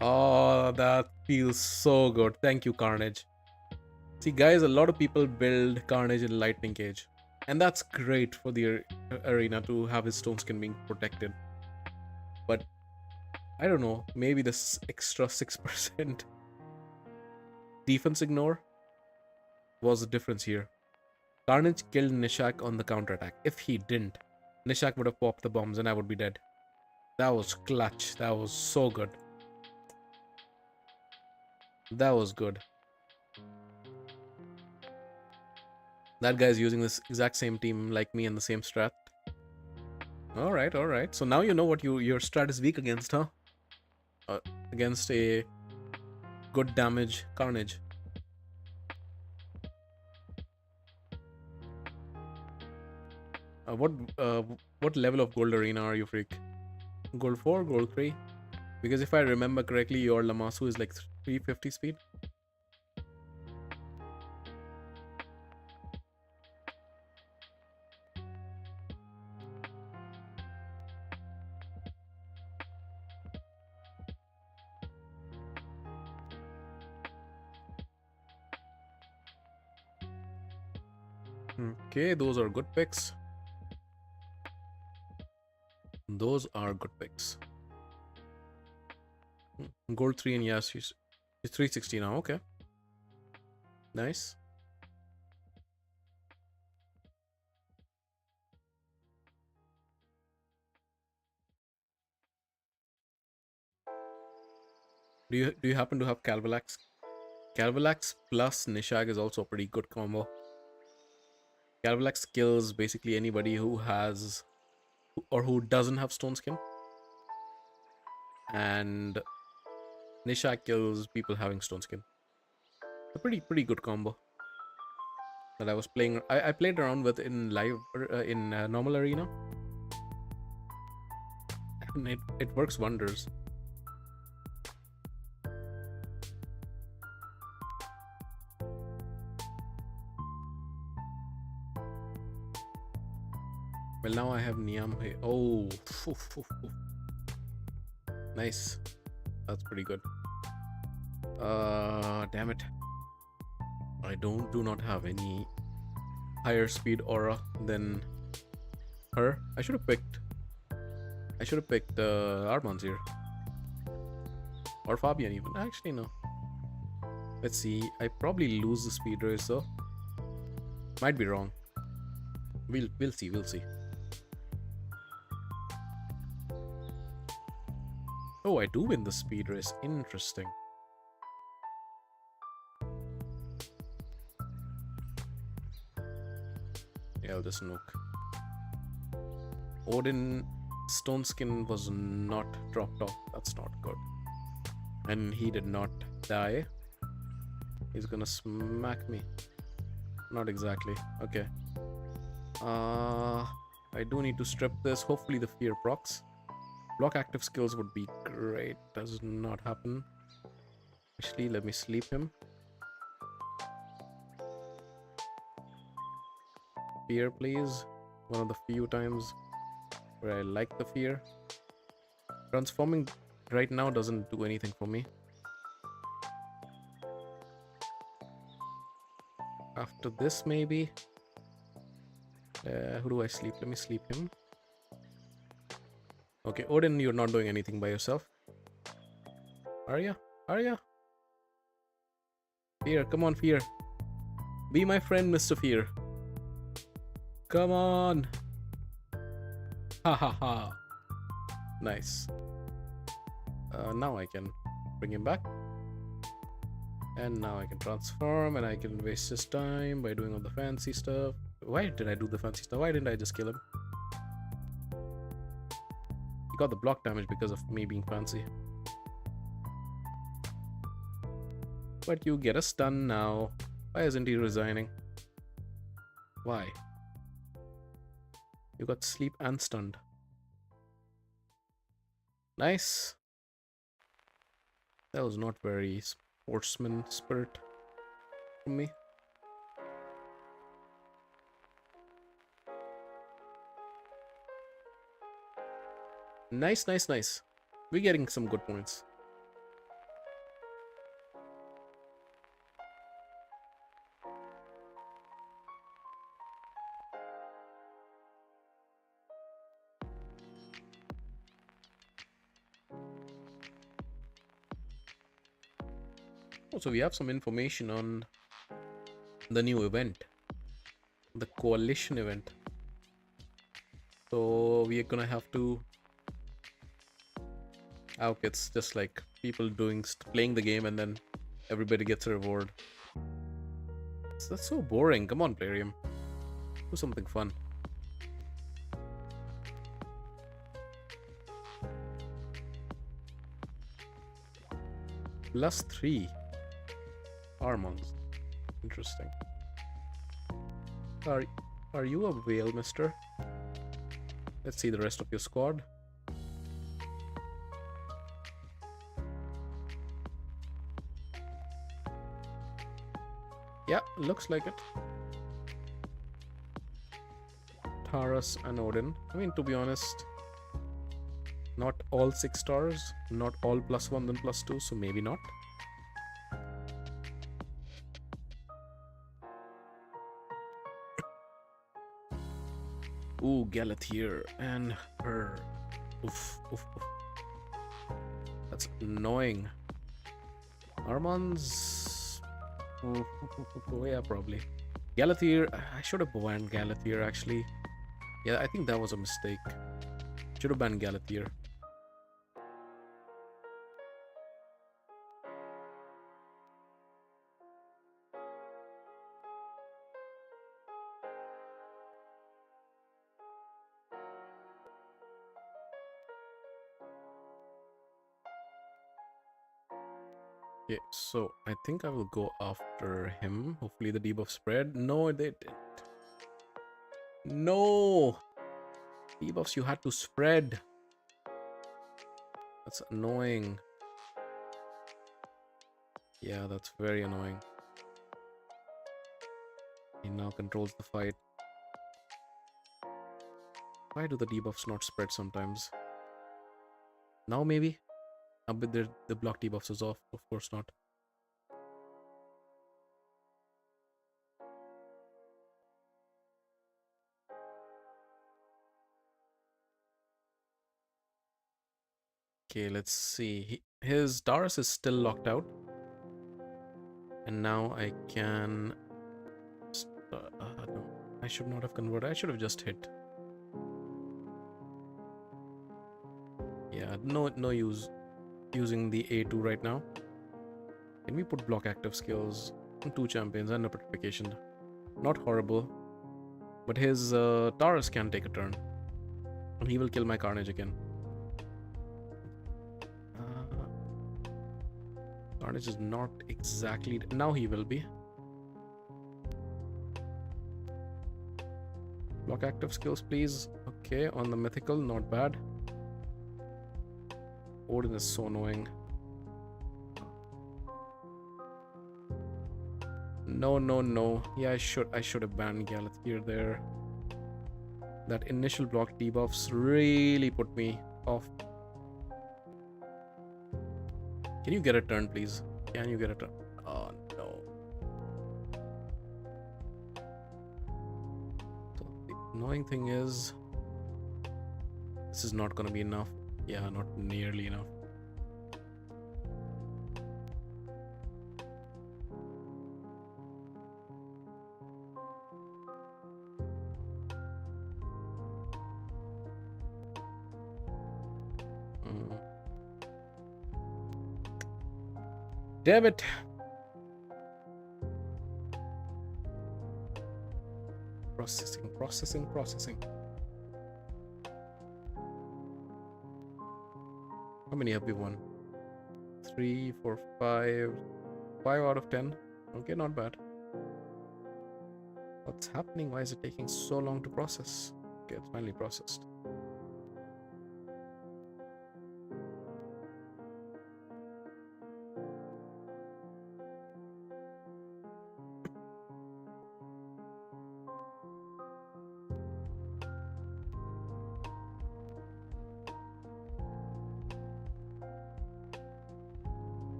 Oh, that feels so good. Thank you, Carnage. See, guys, a lot of people build Carnage in Lightning Cage. And that's great for the arena to have his stone skin being protected. But I don't know, maybe this extra 6% defense ignore was the difference here. Carnage killed Nishak on the counterattack. If he didn't, Nishak would have popped the bombs and I would be dead. That was clutch. That was so good. That was good. That guy's using this exact same team like me and the same strat. Alright. So now you know what your strat is weak against, huh? Against a good damage Carnage. What level of Gold Arena are you, Freak? Gold 4? Gold 3? Because if I remember correctly, your Lammasu is like 350 speed. Okay, those are good picks. Those are good picks. Gold 3 and yes, she's 360 now. Okay. Nice. Do you happen to have Calvalax? Calvalax plus Nishag is also a pretty good combo. Calvalax kills basically anybody who has or who doesn't have stone skin. And Nishag kills people having stone skin. A pretty good combo that I was playing. I played around with in live in normal arena, and it works wonders. Well, now I have Niamhe. Oh, nice. That's pretty good. Damn it. I do not have any higher speed aura than her. I should have picked Arman's here. Or Fabian even. Actually, no. Let's see. I probably lose the speed race though. Might be wrong. We'll see. We'll see. Oh, I do win the speed race. Interesting. Yeah, I'll just nuke. Odin Stone Skin was not dropped off. That's not good. And he did not die. He's gonna smack me. Not exactly. Okay. I do need to strip this. Hopefully the fear procs. Block active skills would be great. Does not happen. Actually, let me sleep him. Fear, please. One of the few times where I like the fear. Transforming right now doesn't do anything for me. After this, maybe. Who do I sleep? Let me sleep him. Okay, Odin, you're not doing anything by yourself. Are ya? Are ya? Fear, come on, Fear. Be my friend, Mr. Fear. Come on. Ha ha ha. Nice. Now I can bring him back. And now I can transform and I can waste his time by doing all the fancy stuff. Why did I do the fancy stuff? Why didn't I just kill him? He got the block damage because of me being fancy. But you get a stun now. Why isn't he resigning? Why? You got sleep and stunned. Nice. That was not very sportsman spirit from me. Nice, nice, nice. We're getting some good points. So we have some information on the new event, the coalition event. So we are gonna have to. Okay, it's just like people playing the game and then everybody gets a reward. That's so boring. Come on, Plarium. Do something fun. +3. Armons. Interesting. Are you a whale, mister? Let's see the rest of your squad. Yeah, looks like it. Taras and Odin. I mean, to be honest, not all 6 stars, not all +1 then +2, so maybe not. Ooh, Galathir and her. Oof, oof, oof. That's annoying. Armand's. Yeah, probably. Galathir. I should have banned Galathir actually. Yeah, I think that was a mistake. Should have banned Galathir. Okay, so I think I will go after him. Hopefully the debuff spread. No, they didn't. No! Debuffs you had to spread. That's annoying. Yeah, that's very annoying. He now controls the fight. Why do the debuffs not spread sometimes? Now maybe? But the block debuffs is off. Of course not. Okay, let's see. His Darius is still locked out. And now I can... no, I should not have converted. I should have just hit. Yeah, no use using the A2 right now. Can we put block active skills on 2 champions and a petrification? Not horrible. But his Taurus can take a turn. And he will kill my Carnage again. Carnage is not exactly... Now he will be. Block active skills, please. Okay, on the mythical, not bad. Odin is so annoying. No. Yeah, I should have banned Galathir there. That initial block debuffs really put me off. Can you get a turn, please? Can you get a turn? Oh, no. So the annoying thing is... This is not gonna be enough. Yeah, not nearly enough. Damn it. Processing. How many have we won? 3, 4, 5. 5 out of 10. Okay, not bad. What's happening? Why is it taking so long to process? Okay, it's finally processed.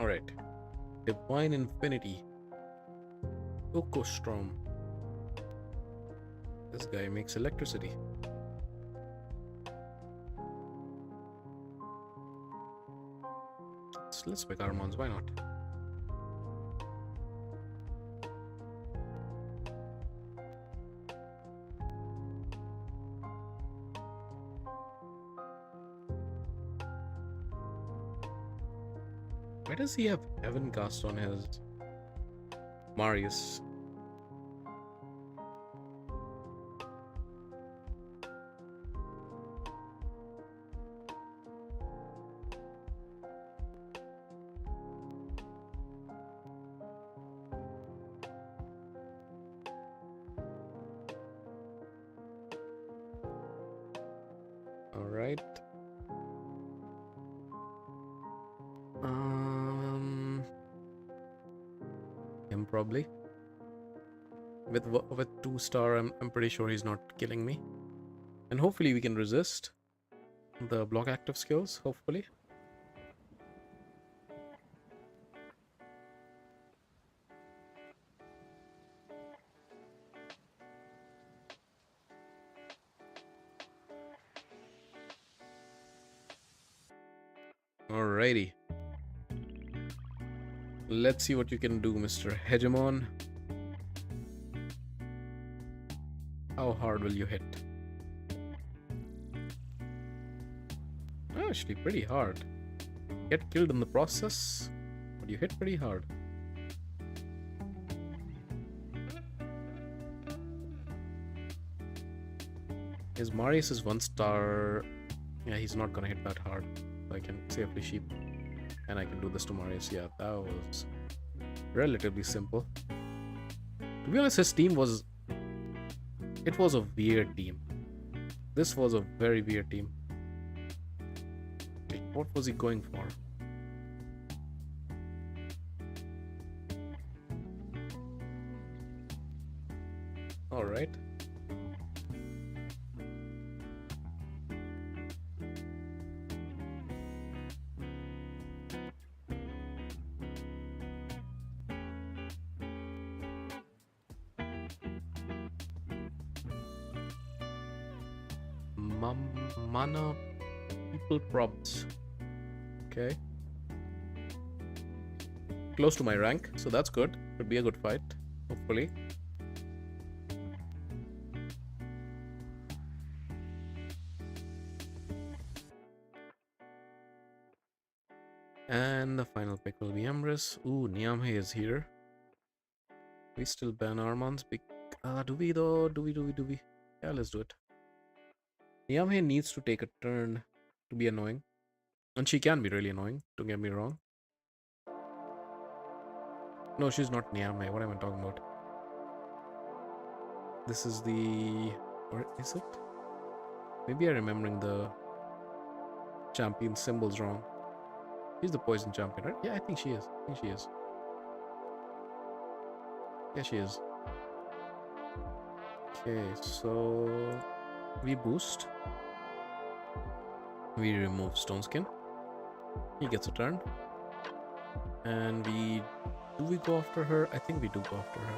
Alright. Divine Infinity. Okostrom. This guy makes electricity. So let's pick Armons, why not? Why does he have Heaven Cast on his Marius? All right. Him probably. With 2-star, I'm pretty sure he's not killing me. And hopefully we can resist the block active skills, hopefully. Alrighty. Let's see what you can do, Mr. Hegemon. How hard will you hit? Actually, pretty hard. Get killed in the process, but you hit pretty hard. His Marius is 1-star. Yeah, he's not gonna hit that hard. So I can safely sheep. And I can do this to Marius. Yeah, that was relatively simple. To be honest, his team was... It was a weird team. This was a very weird team. Wait, what was he going for? Alright. Mana people props. Okay. close to my rank, so that's good. Could be a good fight, hopefully. And the final pick will be Emrys. Ooh, Niamhe is here. We still ban Armans. Do we though? Do we? Yeah, let's do it. Niamhe needs to take a turn to be annoying. And she can be really annoying, don't get me wrong. No, she's not Niamhe. What am I talking about? This is the... Or is it? Maybe I'm remembering the champion symbols wrong. She's the poison champion, right? Yeah, I think she is. Yeah, she is. Okay, so we boost. We remove Stone Skin. He gets a turn. And do we go after her? I think we do go after her.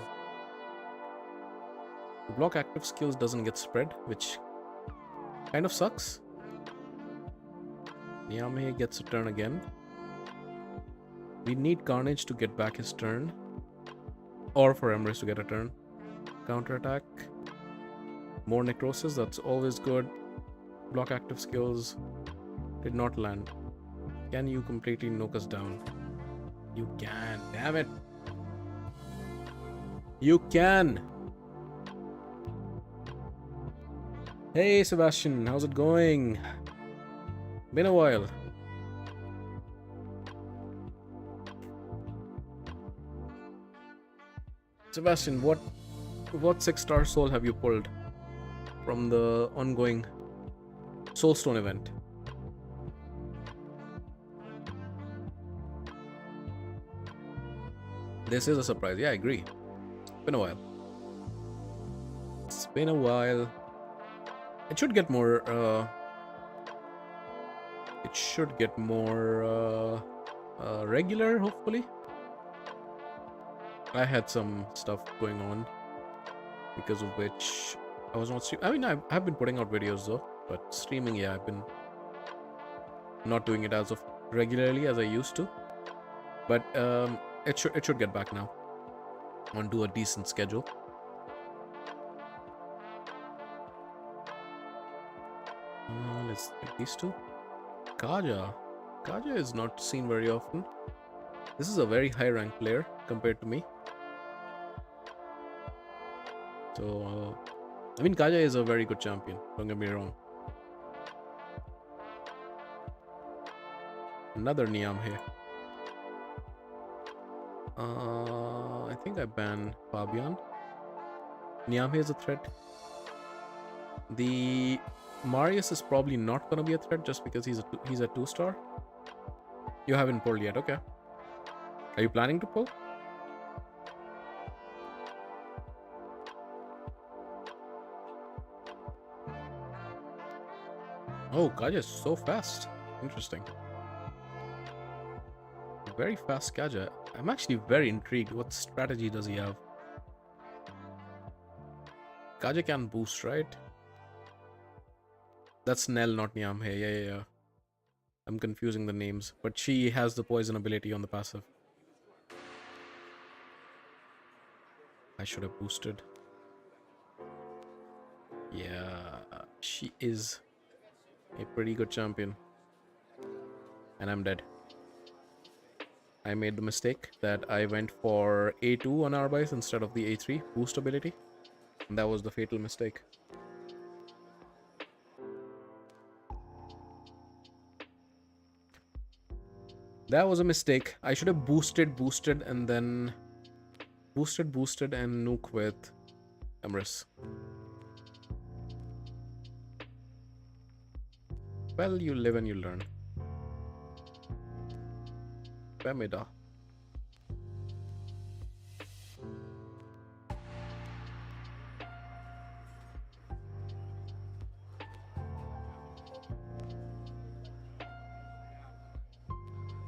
The block active skills doesn't get spread, which kind of sucks. Niamhe gets a turn again. We need Carnage to get back his turn. Or for Emrys to get a turn. Counterattack. More Necrosis, that's always good. Block active skills. Did not land. Can you completely knock us down? You can. Damn it. You can. Hey Sebastian, how's it going? Been a while. Sebastian, what 6-star soul have you pulled from the ongoing Soulstone event? This is a surprise. Yeah, I agree. It's been a while. It should get more regular, hopefully. I had some stuff going on because of which I was not streaming. I mean, I've been putting out videos though, but streaming, yeah, I've been not doing it as of regularly as I used to. But it should get back now onto a decent schedule. Let's take these two. Kaja is not seen very often. This is a very high rank player compared to me. So, I mean, Kaja is a very good champion, don't get me wrong. Another Niamhe. I think I ban Fabian. Niamhe is a threat. The Marius is probably not gonna be a threat just because he's a 2-star. You haven't pulled yet, okay. Are you planning to pull? Oh, Kaja is so fast. Interesting. Very fast Kaja. I'm actually very intrigued. What strategy does he have? Kaja can boost, right? That's Nell, not Niamhe. Yeah. I'm confusing the names. But she has the poison ability on the passive. I should have boosted. Yeah, she is a pretty good champion. And I'm dead. I made the mistake that I went for A2 on Arbice instead of the A3 boost ability. And that was the fatal mistake. That was a mistake. I should have boosted, and then boosted and nuke with Emrys. Well, you live and you learn. Pameda.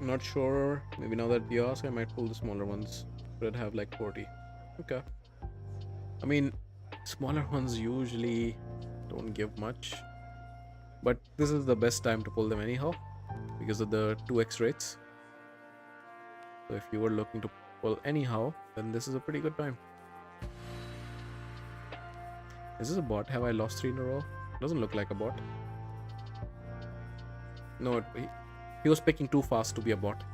Not sure. Maybe now that you ask, I might pull the smaller ones. Should have like 40. Okay. I mean, smaller ones usually don't give much. But this is the best time to pull them anyhow. Because of the 2x rates. So if you were looking to pull anyhow, then this is a pretty good time. Is this a bot? Have I lost 3 in a row? Doesn't look like a bot. No, he was picking too fast to be a bot.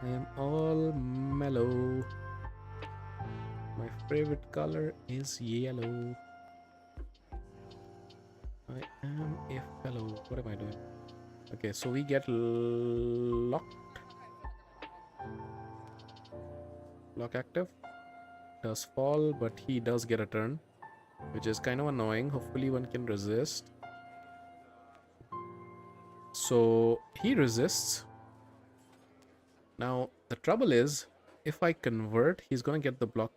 I am all mellow. My favorite color is yellow. I am a fellow. What am I doing? Okay, so we get locked. Lock active. Does fall, but he does get a turn, which is kind of annoying. Hopefully one can resist. So he resists. Now the trouble is, if I convert, he's gonna get the block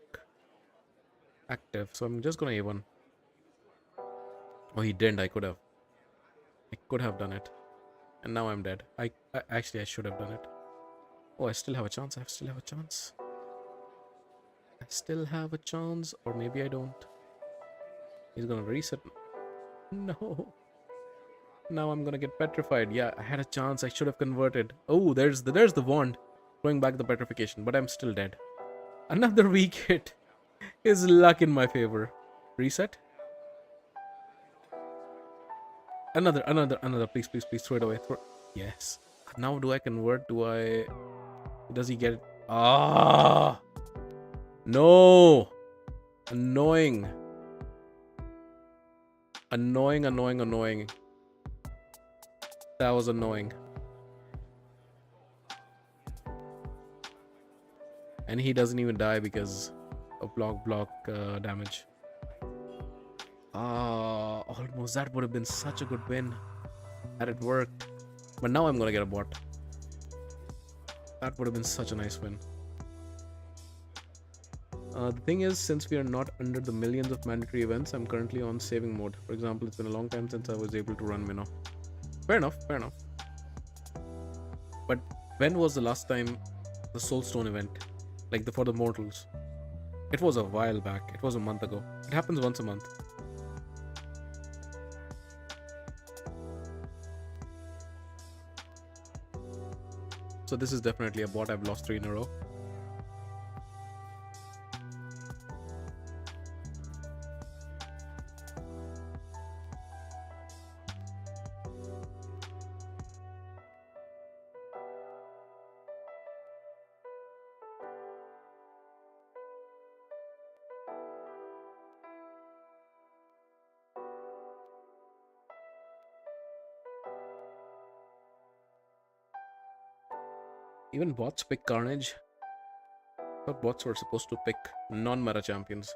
active. So I'm just gonna A1. Oh, he didn't. I could have done it. And now I'm dead. I actually, I should have done it. Oh, I still have a chance. I still have a chance. I still have a chance. Or maybe I don't. He's gonna reset. No. Now I'm gonna get petrified. Yeah, I had a chance. I should have converted. Oh, there's the wand. Throwing back the petrification. But I'm still dead. Another weak hit. Is luck in my favor. Reset. Another. Please, throw it away. Yes. Now do I convert? Does he get it? Ah! No! Annoying. Annoying. That was annoying. And he doesn't even die because of block damage. Almost. That would have been such a good win had it worked. But now I'm gonna get a bot. That would have been such a nice win. The thing is, since we are not under the millions of mandatory events, I'm currently on saving mode. For example, it's been a long time since I was able to run Minnow. Fair enough. But when was the last time the Soulstone event? Like for the mortals? It was a while back. It was a month ago. It happens once a month. So this is definitely a bot. I've lost 3 in a row. Even bots pick Carnage. I thought bots were supposed to pick non-meta champions.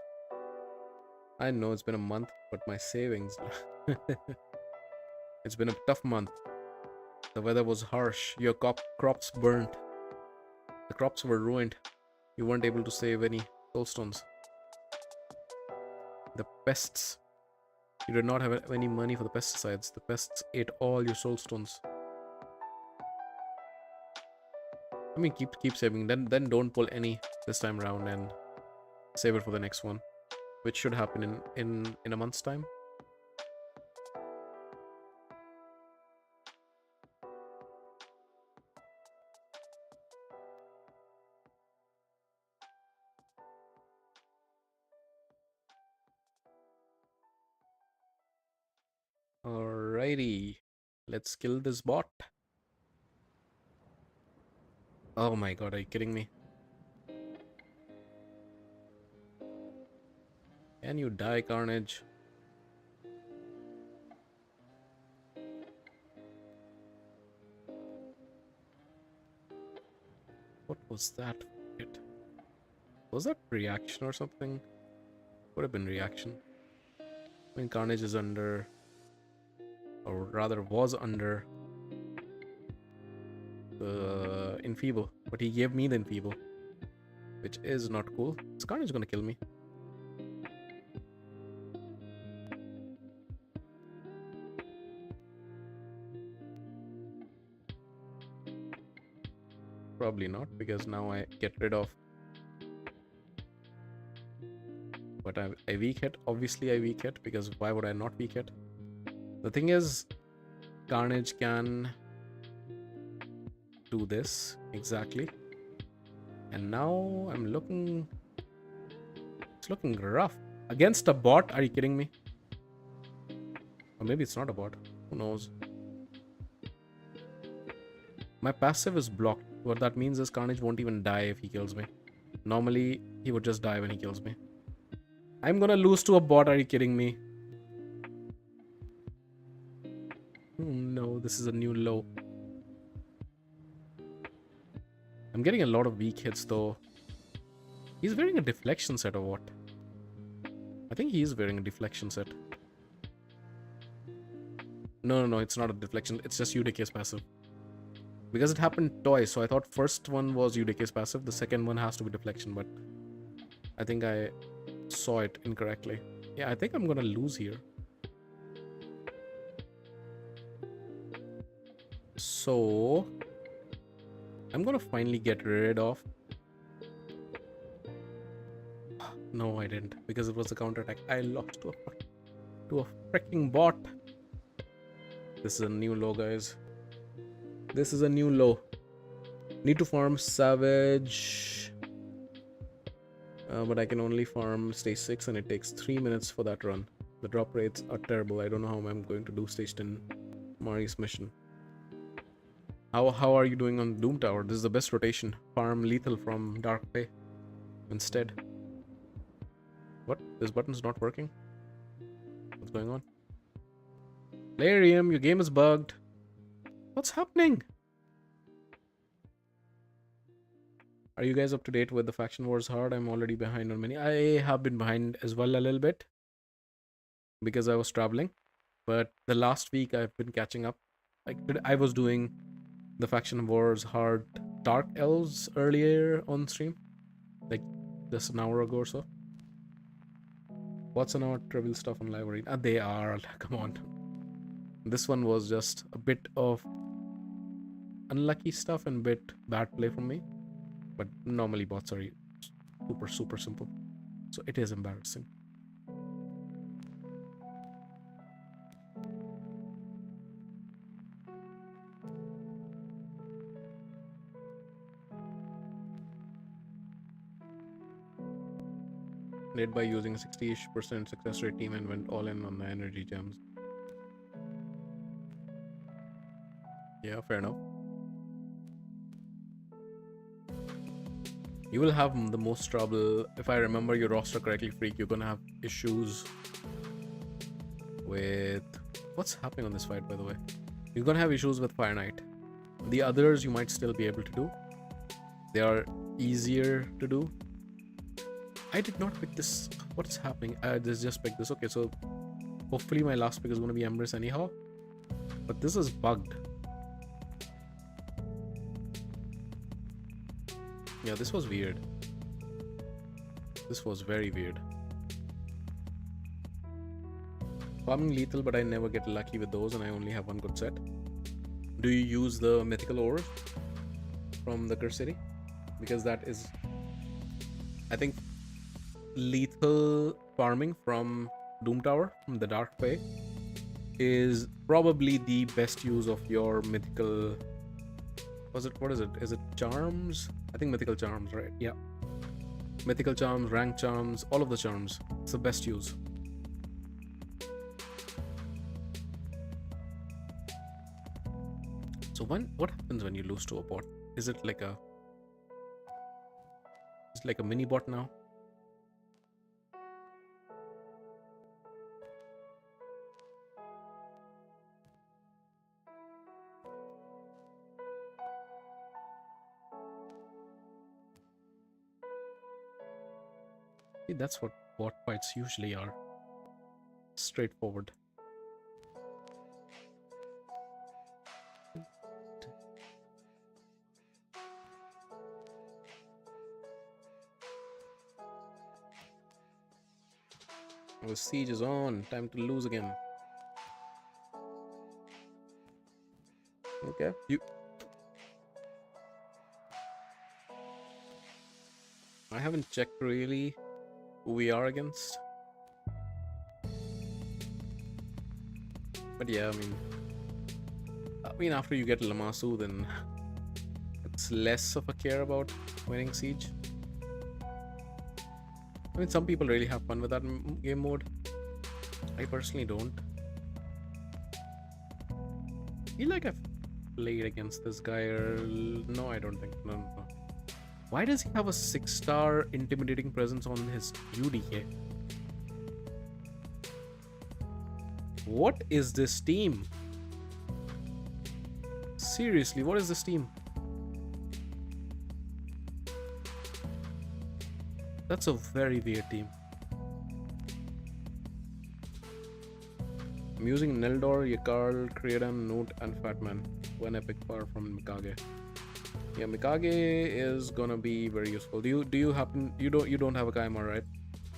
I know it's been a month, but my savings... It's been a tough month. The weather was harsh. Your crops burnt. The crops were ruined. You weren't able to save any soulstones. The pests. You did not have any money for the pesticides. The pests ate all your soulstones. I mean, keep saving. Then don't pull any this time around and save it for the next one, which should happen in a month's time. Alrighty, let's kill this bot. Oh my god, are you kidding me? Can you die, Carnage? What was that? Was that reaction or something? Would have been reaction. I mean, Carnage is under, or rather was under, the Enfeeble, but he gave me the Enfeeble, which is not cool. Is Carnage gonna kill me? Probably not, because now I get rid of. But I weak hit. Obviously I weak hit, because why would I not weak hit? The thing is, Carnage can do this exactly. And now I'm looking... It's looking rough. Against a bot? Are you kidding me? Or maybe it's not a bot. Who knows? My passive is blocked. What that means is Carnage won't even die if he kills me. Normally, he would just die when he kills me. I'm gonna lose to a bot. Are you kidding me? No, this is a new low. I'm getting a lot of weak hits though. He's wearing a deflection set or what? I think he is wearing a deflection set. No, it's not a deflection. It's just UDK's passive. Because it happened twice, so I thought first one was UDK's passive. The second one has to be deflection, but I think I saw it incorrectly. Yeah, I think I'm gonna lose here. So I'm gonna finally get rid of... No, I didn't, because it was a counterattack. I lost to a freaking bot. This is a new low, guys. This is a new low. Need to farm Savage. But I can only farm stage 6 and it takes 3 minutes for that run. The drop rates are terrible. I don't know how I'm going to do stage 10 Mari's mission. How are you doing on Doom Tower? This is the best rotation. Farm lethal from Dark Pay instead. What? This button's not working? What's going on? Larium, your game is bugged. What's happening? Are you guys up to date with the Faction Wars hard? I'm already behind on many. I have been behind as well a little bit because I was traveling. But the last week I've been catching up. Like I was doing the Faction Wars hard Dark Elves earlier on stream. Like just an hour ago or so. What's an hour trivial stuff on live arena? They are. Come on. This one was just a bit of unlucky stuff and bit bad play from me. But normally bots are super simple. So it is embarrassing. Led by using a 60-ish% success rate team and went all in on the energy gems. Yeah, fair enough. You will have the most trouble. If I remember your roster correctly, Freak, you're gonna have issues with... What's happening on this fight, by the way? You're gonna have issues with Fire Knight. The others you might still be able to do. They are easier to do. I did not pick this. What's happening? I just picked this. Okay, so hopefully my last pick is gonna be Empress anyhow. But this is bugged. Yeah, this was weird. This was very weird. Farming lethal, but I never get lucky with those and I only have one good set. Do you use the mythical ore from the Curse City? Because that is, I think, lethal farming from Doom Tower, from the Dark Pay, is probably the best use of your mythical... What is it? Is it charms? I think mythical charms, right? Yeah. Mythical charms, rank charms, all of the charms. It's the best use. So what happens when you lose to a bot? Is it like a... It's like a mini bot now? See, that's what bot fights usually are. Straightforward. The siege is on. Time to lose again. Okay. I haven't checked really who we are against. But yeah, I mean after you get Lammasu, then it's less of a care about winning Siege. I mean, some people really have fun with that game mode. I personally don't. I feel like I've played against this guy, or no, I don't think. No. Why does he have a 6-star intimidating presence on his UDK? What is this team? Seriously, what is this team? That's a very weird team. I'm using Neldor, Yakarl, Kredan, Noot, and Fatman. One epic power from Mikage. Yeah, Mikage is gonna be very useful. Do you happen you don't have a Kaimar, right?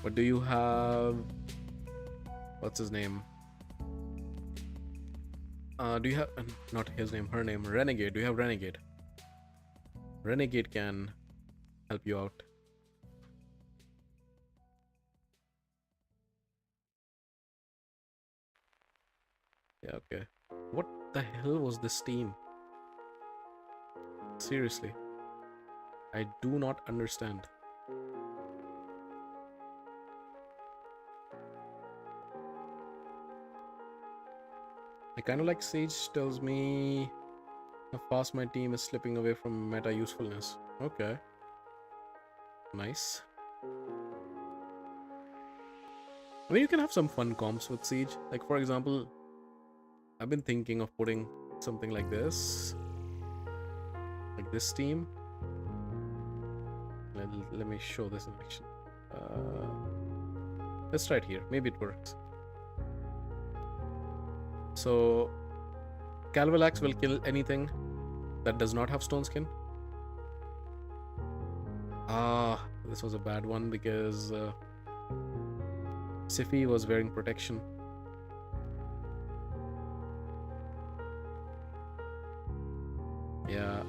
But do you have, what's his name? Do you have not his name, her name, Renegade? Do you have Renegade? Renegade can help you out. Yeah, okay. What the hell was this team? Seriously. I do not understand. I kind of like Sage tells me how fast my team is slipping away from meta usefulness. Okay. Nice. I mean, you can have some fun comps with Siege. Like, for example, I've been thinking of putting something like this. Like this team. Let me show this in action. Let's try it here. Maybe it works. So, Calvalax will kill anything that does not have stone skin. This was a bad one because Siphi was wearing protection. Yeah,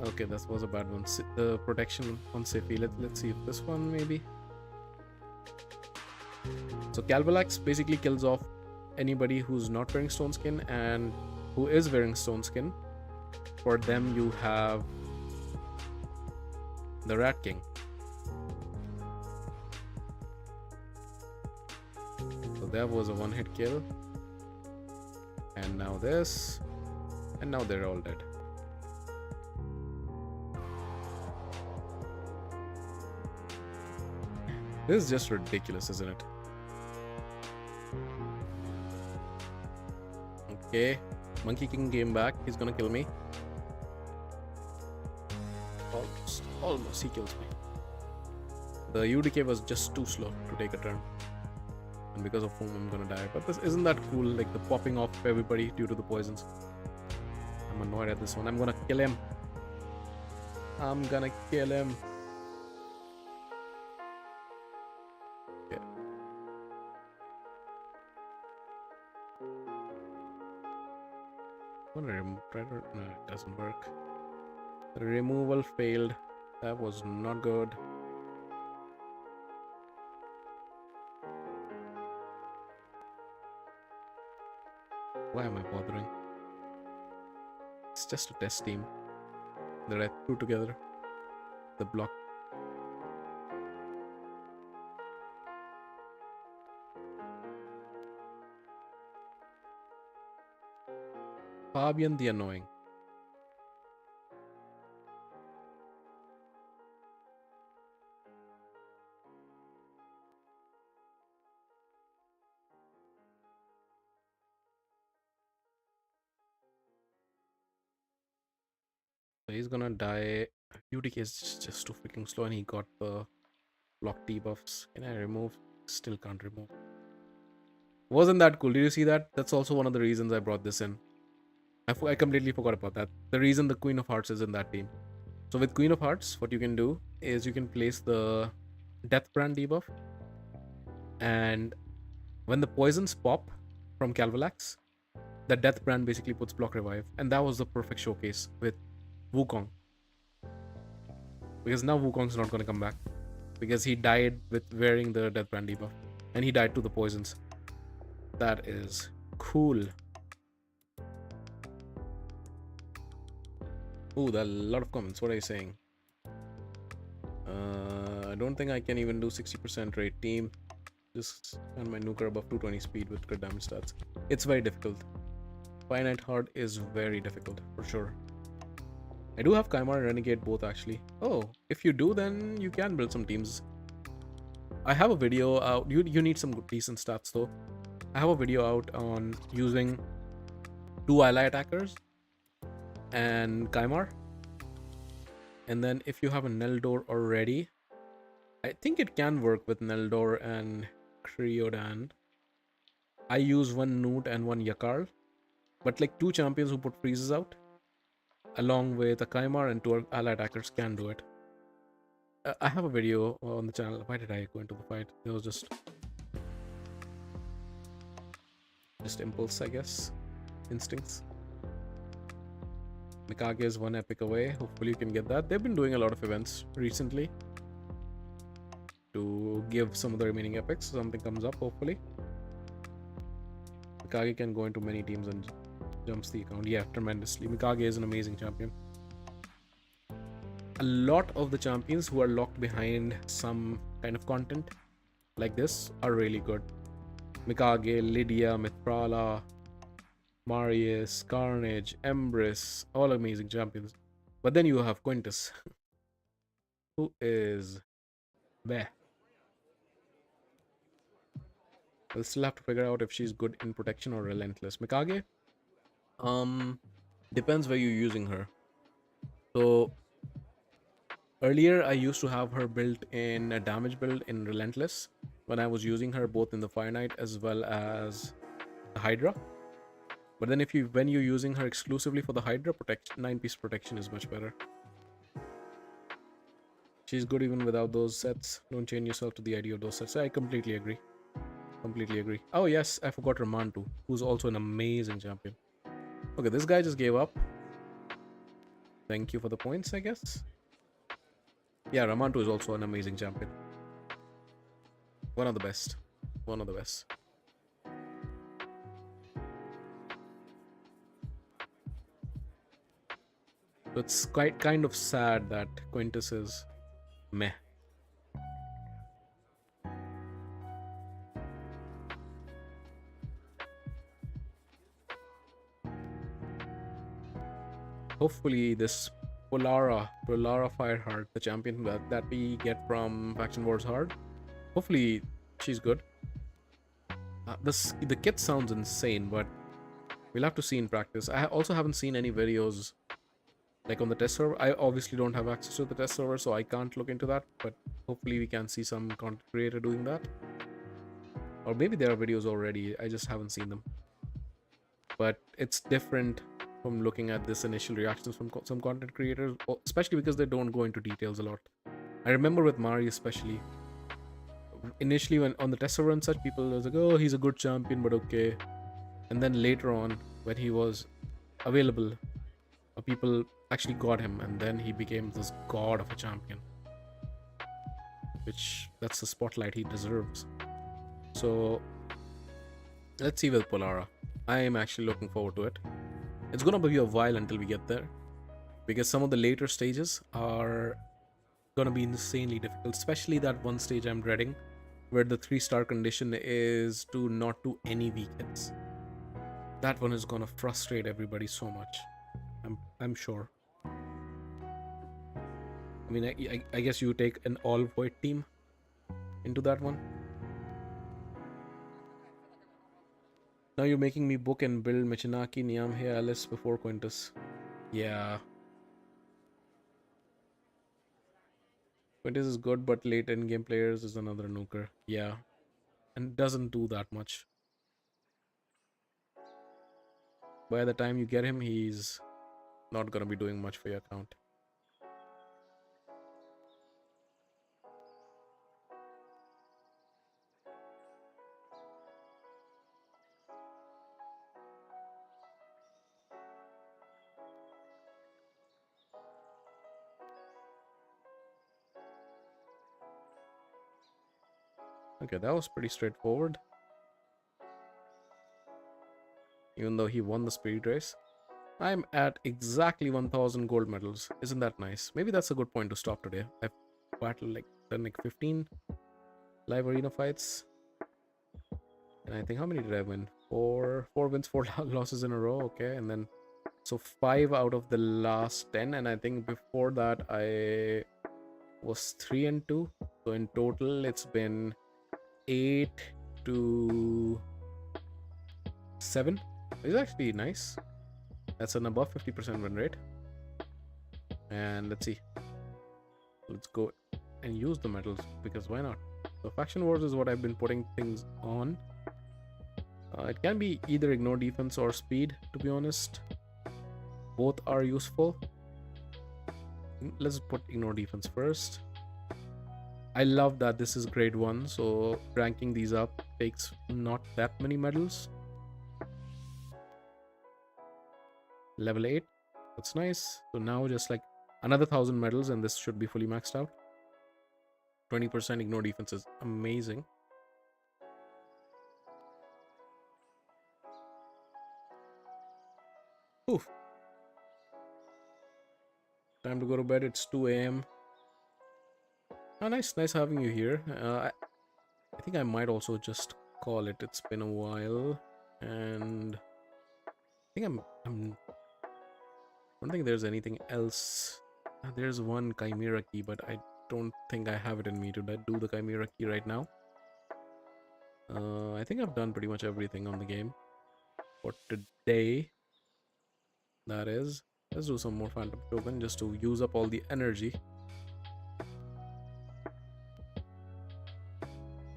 okay, that was a bad one. The protection on Siphi. Let's see if this one maybe. So Calvalax basically kills off anybody who's not wearing stone skin, and who is wearing stone skin. For them, you have the Rat King. So that was a one-hit kill. And now this. And now they're all dead. This is just ridiculous, isn't it? Okay. Monkey King came back. He's gonna kill me. Almost he kills me. The UDK was just too slow to take a turn. And because of whom I'm gonna die. But this isn't that cool, like the popping off everybody due to the poisons. I'm annoyed at this one. I'm gonna kill him. I'm gonna kill him. Okay. I'm gonna try to, no, it doesn't work. The removal failed. That was not good. Why am I bothering? It's just a test team that I threw together. The block. Fabian the Annoying. So he's gonna die. UDK is just too freaking slow, and he got the block debuffs. Can I remove? Still can't remove. Wasn't that cool? Did you see that? That's also one of the reasons I brought this in. I completely forgot about that. The reason the Queen of Hearts is in that team. So with Queen of Hearts, what you can do is you can place the Death Brand debuff, and when the poisons pop from Calvalax, the Death Brand basically puts block revive, and that was the perfect showcase with Wukong. Because now Wukong's not gonna come back, because he died with wearing the Death Brand debuff, and he died to the poisons. That is cool. Ooh, there are a lot of comments. What are you saying? I don't think I can even do 60% rate team. Just on my nuker above 220 speed with good damage stats. It's very difficult. Finite hard is very difficult, for sure. I do have Kaimar and Renegade both actually. Oh, if you do, then you can build some teams. I have a video out. You need some decent stats though. I have a video out on using 2 ally attackers and Kaimar. And then if you have a Neldor already, I think it can work with Neldor and Creodan. I use one Newt and one Yakar, but like 2 champions who put freezes out, along with a Kaimar and 2 ally attackers can do it. I have a video on the channel. Why did I go into the fight? It was just impulse, I guess. Instincts. Mikage is 1 epic away. Hopefully you can get that. They've been doing a lot of events recently to give some of the remaining epics. Something comes up, hopefully. Mikage can go into many teams and jumps the account. Yeah, tremendously. Mikage is an amazing champion. A lot of the champions who are locked behind some kind of content like this are really good. Mikage, Lydia, Mithrala, Marius, Carnage, Empress, all amazing champions. But then you have Quintus, who is bleh. We'll still have to figure out if she's good in protection or relentless. Mikage, depends where you're using her. So earlier I used to have her built in a damage build in relentless when I was using her both in the Fire Knight as well as the Hydra. But then when you're using her exclusively for the Hydra, 9-piece protection is much better. She's good even without those sets. Don't chain yourself to the idea of those sets. I completely agree. Completely agree. Oh yes, I forgot Raman too, who's also an amazing champion. Okay, this guy just gave up. Thank you for the points, I guess. Yeah, Ramantu is also an amazing champion. One of the best. One of the best. So it's quite kind of sad that Quintus is meh. Hopefully this Polara Fireheart, the champion that we get from Faction Wars Hard, hopefully she's good. The kit sounds insane, but we'll have to see in practice. I also haven't seen any videos like on the test server. I obviously don't have access to the test server, so I can't look into that, but hopefully we can see some content creator doing that. Or maybe there are videos already, I just haven't seen them. But it's different from looking at this initial reactions from some content creators, especially because they don't go into details a lot. I remember with Mari especially, initially when on the test server and such, people was like, oh, he's a good champion, but okay. And then later on, when he was available, people actually got him, and then he became this god of a champion, which that's the spotlight he deserves. So let's see with Polara. I am actually looking forward to it. It's gonna be a while until we get there, because some of the later stages are gonna be insanely difficult, especially that one stage I'm dreading, where the 3-star condition is to not do any weak hits. That one is gonna frustrate everybody so much. I'm sure. I mean, I guess you take an all void team into that one. Now you're making me book and build Michinaki, Niamhe, Alice before Quintus. Yeah. Quintus is good, but late in-game players is another nuker. Yeah. And doesn't do that much. By the time you get him, he's not gonna be doing much for your account. Okay, that was pretty straightforward. Even though he won the speed race. I'm at exactly 1000 gold medals. Isn't that nice? Maybe that's a good point to stop today. I've battled like done like 15 live arena fights. And I think how many did I win? Four wins, four losses in a row. Okay, and then so 5 out of the last 10, and I think before that I was 3 and 2. So in total it's been 8 to 7. It's actually nice. That's an above 50% win rate. And let's see. Let's go and use the medals, because why not? So faction wars is what I've been putting things on. It can be either ignore defense or speed, to be honest. Both are useful. Let's put ignore defense first. I love that this is grade 1, so ranking these up takes not that many medals. Level 8, that's nice. So now just like another 1000 medals and this should be fully maxed out. 20% ignore defense is amazing. Oof. Time to go to bed. It's 2 a.m. Oh, nice having you here. I think I might also just call it. It's been a while, and I think I don't think there's anything else. There's one Chimera key, but I don't think I have it in me to do the Chimera key right now. I think I've done pretty much everything on the game for today. That is. Let's do some more Phantom Token just to use up all the energy.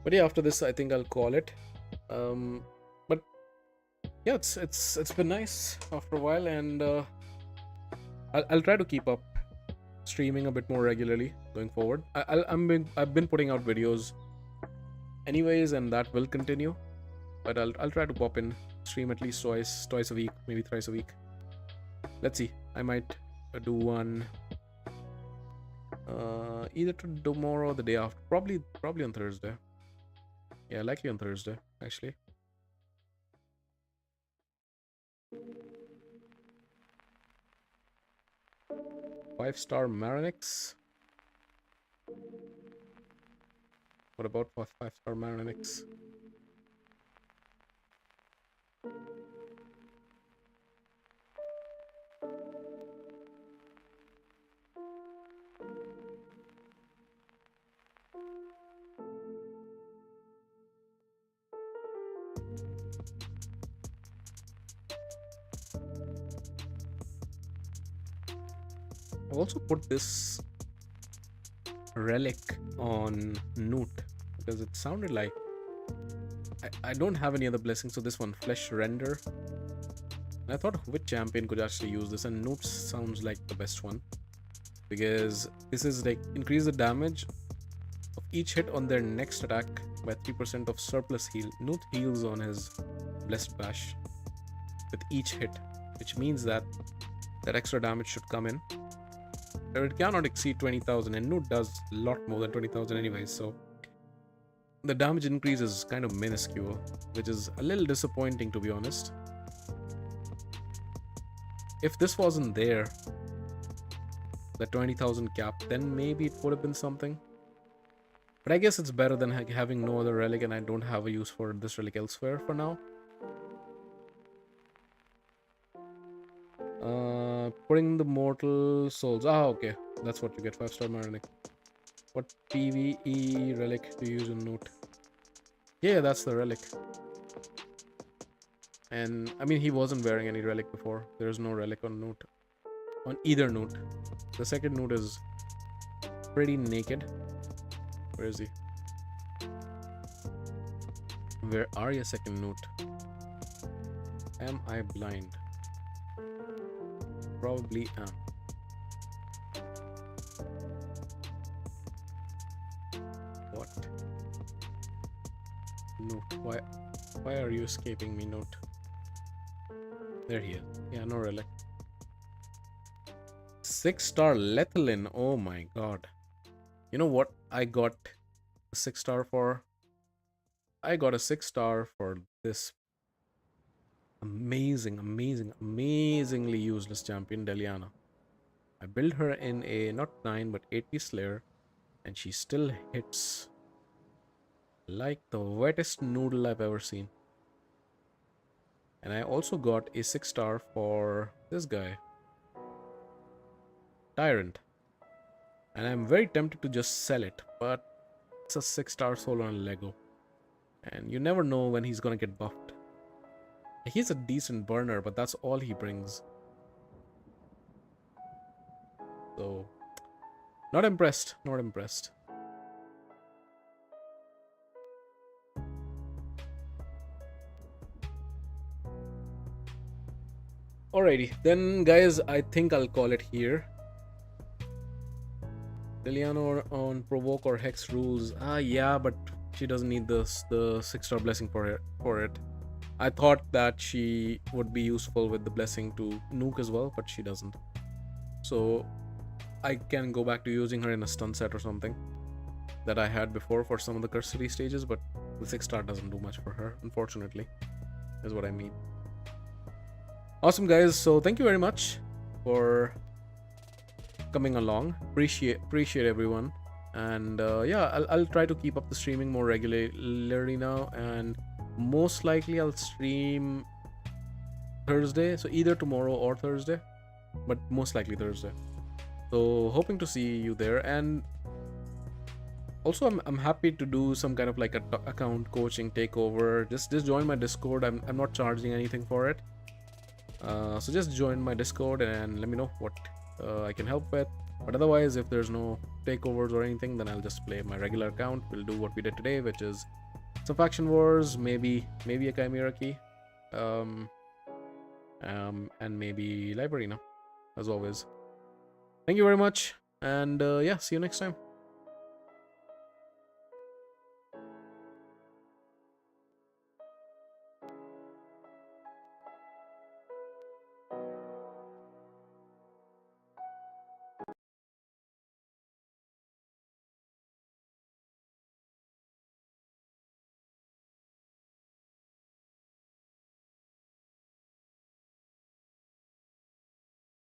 But yeah, after this I think I'll call it. But yeah, it's been nice after a while, and I'll try to keep up streaming a bit more regularly going forward. I've been putting out videos anyways, and that will continue. But I'll try to pop in, stream at least twice a week, maybe thrice a week. Let's see. I might do one either tomorrow or the day after. Probably on Thursday. Yeah, likely on Thursday, actually. Five-star Marinix. What about 5-star Marinix? I've also put this relic on Newt because it sounded like I don't have any other blessings, so this one, Flesh Render. And I thought which champion could actually use this, and Newt sounds like the best one because this is like increase the damage of each hit on their next attack by 3% of surplus heal. Newt heals on his Blessed Bash with each hit, which means that extra damage should come in. It cannot exceed 20,000, and Newt does a lot more than 20,000 anyways, so the damage increase is kind of minuscule, which is a little disappointing, to be honest. If this wasn't there, the 20,000 cap, then maybe it would have been something. But I guess it's better than having no other relic, and I don't have a use for this relic elsewhere for now. Putting the Mortal Souls. Ah, okay. That's what you get, 5-star Marinic. What PvE relic do you use in Newt? Yeah, that's the relic. And I mean, he wasn't wearing any relic before. There's no relic on Newt. On either Newt. The second Newt is pretty naked. Where is he? Where are you, second Newt? Am I blind? Probably am. What? Note. Why are you escaping me, Note? There he is. Yeah, no relic. 6-star Lethalin. Oh my god. You know what I got a 6-star for? I got a 6-star for this amazingly useless champion, Deliana. I built her in a not 9 but 8 Slayer, and she still hits like the wettest noodle I've ever seen. And I also got a 6-star for this guy, Tyrant. And I'm very tempted to just sell it, but it's a 6-star solo on Lego. And you never know when he's gonna get buffed. He's a decent burner, but that's all he brings. So, not impressed, not impressed. Alrighty, then guys, I think I'll call it here. Liliana on Provoke or Hex rules. Yeah, but she doesn't need the 6-star blessing for it. I thought that she would be useful with the blessing to nuke as well, but she doesn't. So I can go back to using her in a stun set or something that I had before for some of the Curse City stages, but the 6-star doesn't do much for her, unfortunately, is what I mean. Awesome, guys. So thank you very much for coming along. Appreciate everyone. And yeah, I'll try to keep up the streaming more regularly now, and most likely I'll stream Thursday, so either tomorrow or Thursday, but most likely Thursday. So hoping to see you there. And also I'm happy to do some kind of like a account coaching takeover. Just join my Discord. I'm not charging anything for it, so just join my Discord and let me know what I can help with. But otherwise, if there's no takeovers or anything, then I'll just play my regular account. We'll do what we did today, which is some faction wars, maybe a Chimera key, and maybe Live Arena, as always. Thank you very much, and yeah, see you next time.